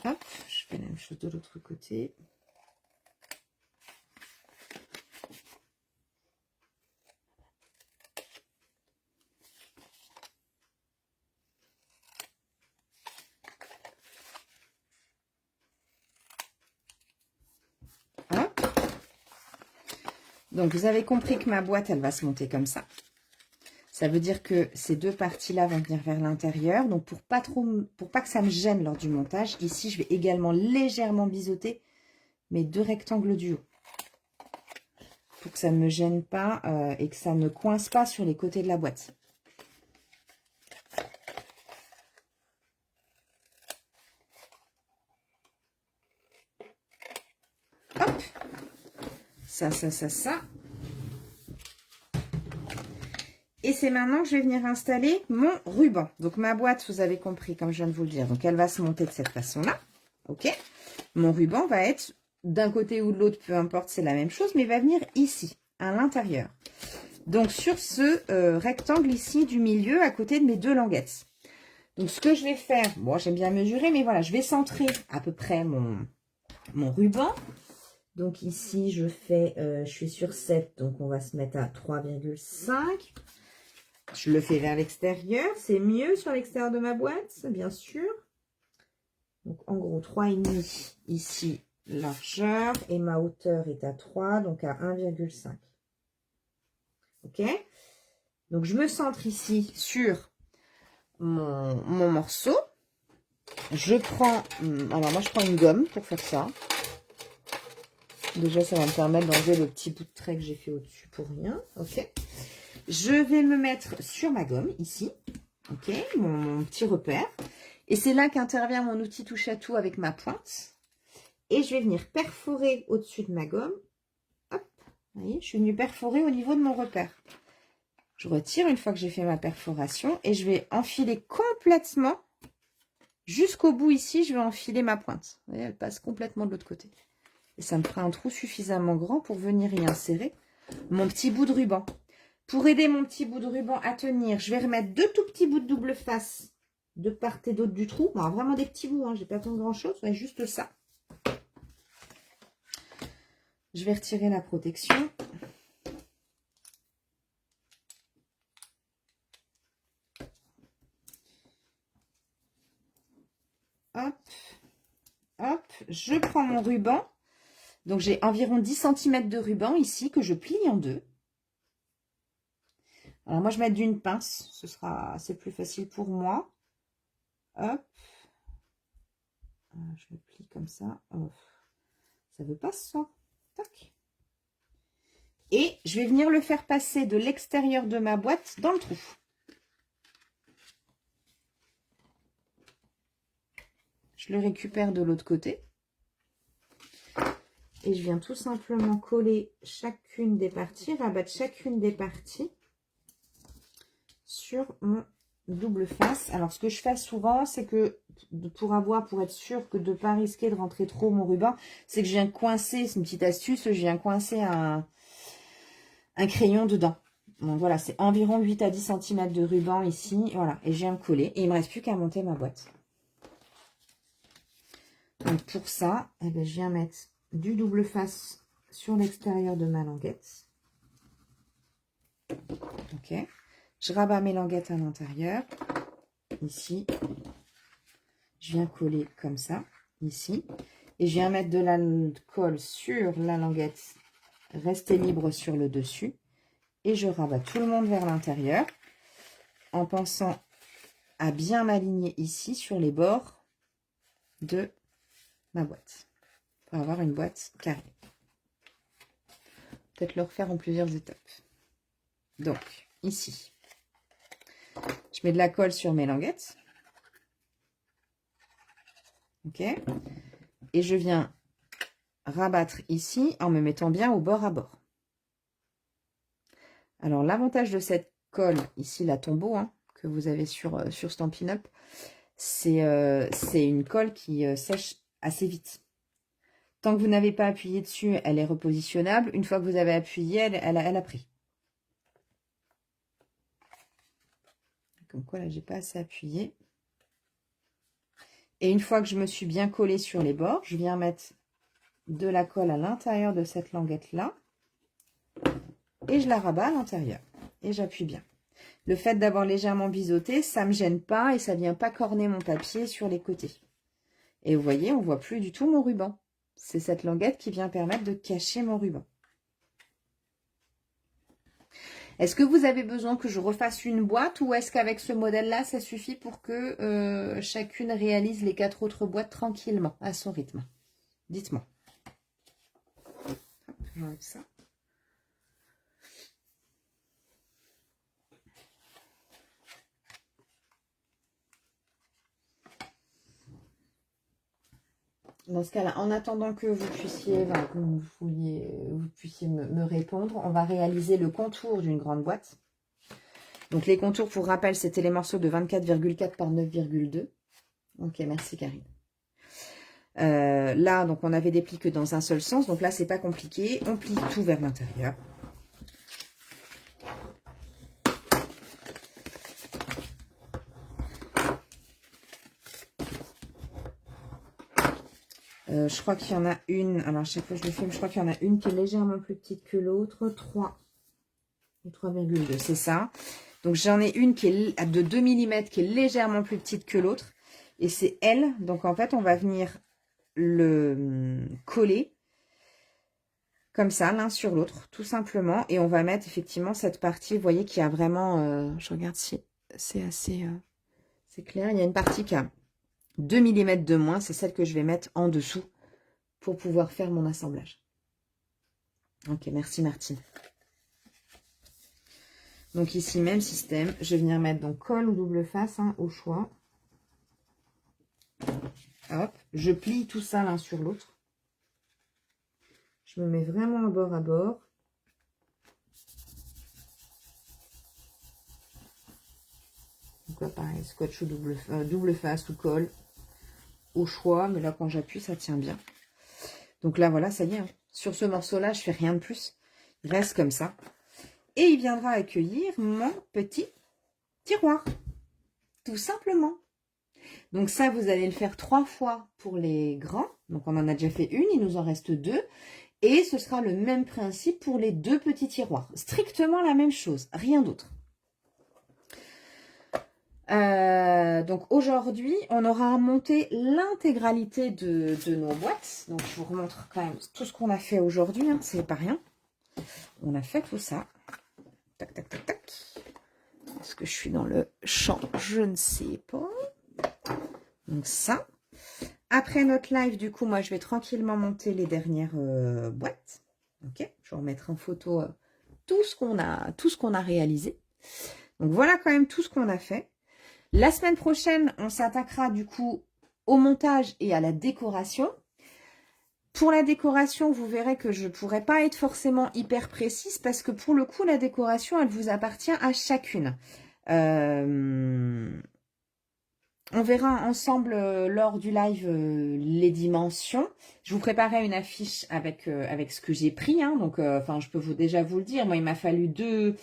Hop, je fais la même chose de l'autre côté. Donc, vous avez compris que ma boîte, elle va se monter comme ça. Ça veut dire que ces deux parties-là vont venir vers l'intérieur. Donc, pour pas que ça me gêne lors du montage, ici, je vais également légèrement biseauter mes deux rectangles du haut. Pour que ça ne me gêne pas et que ça ne coince pas sur les côtés de la boîte. Hop, ça. Et c'est maintenant que je vais venir installer mon ruban. Donc ma boîte, vous avez compris, comme je viens de vous le dire, donc elle va se monter de cette façon-là. Ok. Mon ruban va être d'un côté ou de l'autre, peu importe, c'est la même chose, mais il va venir ici, à l'intérieur. Donc sur ce rectangle ici du milieu, à côté de mes deux languettes. Donc ce que je vais faire, bon j'aime bien mesurer, mais voilà, je vais centrer à peu près mon ruban. Donc ici je suis sur 7, donc on va se mettre à 3,5. Je le fais vers l'extérieur, c'est mieux sur l'extérieur de ma boîte, bien sûr. Donc en gros 3,5 ici largeur et ma hauteur est à 3, donc à 1,5. Ok, donc je me centre ici sur mon morceau. Je prends, alors moi je prends une gomme pour faire ça. Déjà ça va me permettre d'enlever le petit bout de trait que j'ai fait au-dessus pour rien. Ok, je vais me mettre sur ma gomme ici. Ok, mon petit repère. Et c'est là qu'intervient mon outil touche à tout avec ma pointe. Et je vais venir perforer au-dessus de ma gomme. Hop, vous voyez, je suis venue perforer au niveau de mon repère. Je retire une fois que j'ai fait ma perforation et je vais enfiler complètement jusqu'au bout ici. Je vais enfiler ma pointe. Vous voyez, elle passe complètement de l'autre côté. Et ça me fera un trou suffisamment grand pour venir y insérer mon petit bout de ruban. Pour aider mon petit bout de ruban à tenir, je vais remettre deux tout petits bouts de double face de part et d'autre du trou. Bon, vraiment des petits bouts, hein, j'ai pas besoin de grand chose, ouais, juste ça. Je vais retirer la protection. Hop, hop, je prends mon ruban. Donc j'ai environ 10 cm de ruban ici que je plie en deux. Alors moi je vais mettre d'une pince, c'est plus facile pour moi. Hop, je le plie comme ça. Oh. Ça veut pas ça. Tac. Et je vais venir le faire passer de l'extérieur de ma boîte dans le trou. Je le récupère de l'autre côté. Et je viens tout simplement coller chacune des parties, rabattre chacune des parties sur mon double face. Alors ce que je fais souvent, c'est que pour être sûr que de ne pas risquer de rentrer trop mon ruban, c'est que je viens coincer, c'est une petite astuce, je viens coincer un crayon dedans. Donc voilà, c'est environ 8 à 10 cm de ruban ici, voilà, et je viens coller. Et il ne me reste plus qu'à monter ma boîte. Donc pour ça, eh bien, je viens mettre du double face sur l'extérieur de ma languette. Ok. Je rabats mes languettes à l'intérieur. Ici. Je viens coller comme ça. Ici. Et je viens mettre de la colle sur la languette. Rester libre sur le dessus. Et je rabats tout le monde vers l'intérieur. En pensant à bien m'aligner ici sur les bords de ma boîte. Pour avoir une boîte carrée. Peut-être le refaire en plusieurs étapes. Donc, ici, je mets de la colle sur mes languettes. Ok. Et je viens rabattre ici en me mettant bien au bord à bord. Alors, l'avantage de cette colle, ici, la Tombow, hein, que vous avez sur Stampin' Up, c'est une colle qui sèche assez vite. Tant que vous n'avez pas appuyé dessus, elle est repositionnable. Une fois que vous avez appuyé, elle a pris. Comme quoi, là, j'ai pas assez appuyé. Et une fois que je me suis bien collée sur les bords, je viens mettre de la colle à l'intérieur de cette languette-là. Et je la rabats à l'intérieur. Et j'appuie bien. Le fait d'avoir légèrement biseauté, ça ne me gêne pas et ça ne vient pas corner mon papier sur les côtés. Et vous voyez, on ne voit plus du tout mon ruban. C'est cette languette qui vient permettre de cacher mon ruban. Est-ce que vous avez besoin que je refasse une boîte ou est-ce qu'avec ce modèle-là, ça suffit pour que chacune réalise les 4 autres boîtes tranquillement, à son rythme? Dites-moi. J'enlève ça. Dans ce cas-là, en attendant que vous puissiez, voilà, que vous puissiez me répondre, on va réaliser le contour d'une grande boîte. Donc les contours, pour rappel, c'était les morceaux de 24,4 par 9,2. Ok, merci Karine. Là, donc on avait des plis que dans un seul sens. Donc là, c'est pas compliqué. On plie tout vers l'intérieur. Je crois qu'il y en a une, alors à chaque fois je le filme, je crois qu'il y en a une qui est légèrement plus petite que l'autre, 3 et 3,2, c'est ça. Donc j'en ai une qui est de 2 mm qui est légèrement plus petite que l'autre, et c'est elle. Donc en fait on va venir le coller comme ça, l'un sur l'autre, tout simplement, et on va mettre effectivement cette partie, vous voyez qu'il y a vraiment, je regarde si c'est assez, c'est clair, il y a une partie qui a 2 mm de moins, c'est celle que je vais mettre en dessous pour pouvoir faire mon assemblage. Ok, merci Martine. Donc ici, même système, je vais venir mettre donc colle ou double face hein, au choix. Hop, je plie tout ça l'un sur l'autre. Je me mets vraiment bord à bord. Donc là, pareil, scotch ou double face ou colle au choix, mais là quand j'appuie ça tient bien. Donc là voilà, ça y est, hein. Sur ce morceau là je fais rien de plus, il reste comme ça et il viendra accueillir mon petit tiroir, tout simplement. Donc ça vous allez le faire 3 fois pour les grands, donc on en a déjà fait une, il nous en reste 2 et ce sera le même principe pour les 2 petits tiroirs, strictement la même chose, rien d'autre. Donc aujourd'hui, on aura monté l'intégralité de nos boîtes. Donc je vous remontre quand même tout ce qu'on a fait aujourd'hui, hein, c'est pas rien. On a fait tout ça. Tac, tac, tac, tac. Est-ce que je suis dans le champ? Je ne sais pas. Donc ça. Après notre live, du coup, moi je vais tranquillement monter les dernières boîtes. Ok, je vais remettre en photo tout ce qu'on a réalisé. Donc voilà quand même tout ce qu'on a fait. La semaine prochaine, on s'attaquera du coup au montage et à la décoration. Pour la décoration, vous verrez que je ne pourrai pas être forcément hyper précise parce que pour le coup, la décoration, elle vous appartient à chacune. On verra ensemble lors du live les dimensions. Je vous préparais une affiche avec ce que j'ai pris. Hein, donc, enfin, je peux déjà vous le dire. Moi, il m'a fallu deux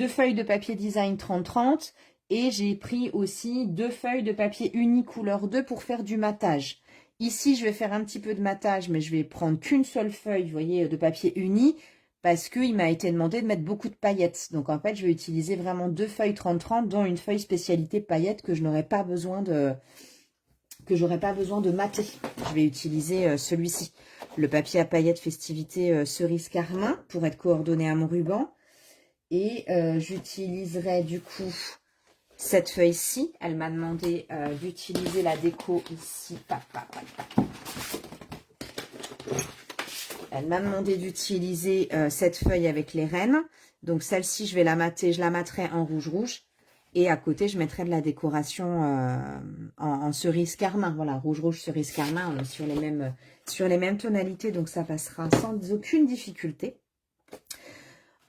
feuilles de papier design 30-30. Et j'ai pris aussi 2 feuilles de papier uni couleur 2 pour faire du matage. Ici, je vais faire un petit peu de matage, mais je vais prendre qu'une seule feuille, vous voyez, de papier uni, parce qu'il m'a été demandé de mettre beaucoup de paillettes. Donc, en fait, je vais utiliser vraiment 2 feuilles 30-30, dont une feuille spécialité paillettes que je n'aurai pas besoin de... j'aurais pas besoin de mater. Je vais utiliser celui-ci. Le papier à paillettes festivité cerise carmin, pour être coordonné à mon ruban. Et j'utiliserai du coup... cette feuille-ci, elle m'a demandé d'utiliser la déco ici. Elle m'a demandé d'utiliser cette feuille avec les rennes. Donc celle-ci, je vais la mater, je la materai en rouge-rouge. Et à côté, je mettrai de la décoration en cerise carmin. Voilà, rouge-rouge, cerise carmin sur les mêmes tonalités. Donc ça passera sans aucune difficulté.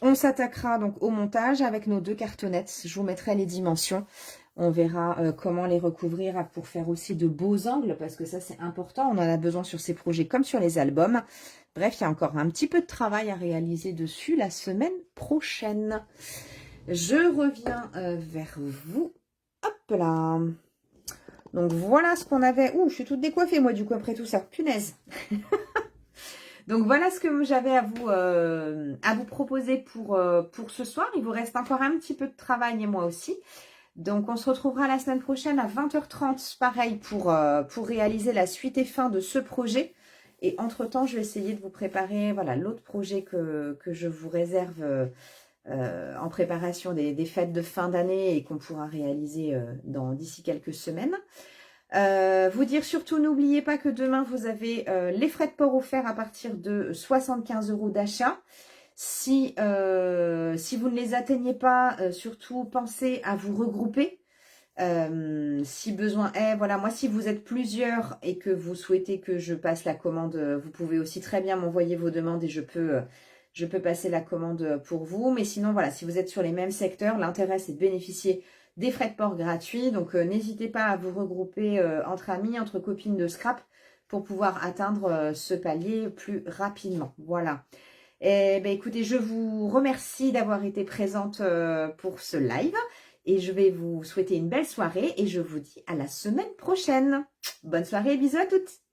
On s'attaquera donc au montage avec nos 2 cartonnettes. Je vous mettrai les dimensions. On verra comment les recouvrir pour faire aussi de beaux angles parce que ça, c'est important. On en a besoin sur ces projets comme sur les albums. Bref, il y a encore un petit peu de travail à réaliser dessus la semaine prochaine. Je reviens vers vous. Hop là. Donc, voilà ce qu'on avait. Ouh, je suis toute décoiffée, moi, du coup, après tout ça. Punaise. Donc voilà ce que j'avais à vous proposer pour ce soir. Il vous reste encore un petit peu de travail et moi aussi. Donc on se retrouvera la semaine prochaine à 20h30, pareil, pour réaliser la suite et fin de ce projet. Et entre-temps, je vais essayer de vous préparer voilà, l'autre projet que je vous réserve en préparation des fêtes de fin d'année et qu'on pourra réaliser d'ici quelques semaines. Vous dire surtout, n'oubliez pas que demain, vous avez les frais de port offerts à partir de 75 € d'achat. Si vous ne les atteignez pas, surtout pensez à vous regrouper. Si besoin est, voilà, moi si vous êtes plusieurs et que vous souhaitez que je passe la commande, vous pouvez aussi très bien m'envoyer vos demandes et je peux passer la commande pour vous. Mais sinon, voilà, si vous êtes sur les mêmes secteurs, l'intérêt c'est de bénéficier des frais de port gratuits. Donc n'hésitez pas à vous regrouper entre amis, entre copines de scrap pour pouvoir atteindre ce palier plus rapidement. Voilà. Et ben écoutez, je vous remercie d'avoir été présente pour ce live. Et je vais vous souhaiter une belle soirée et je vous dis à la semaine prochaine. Bonne soirée et bisous à toutes.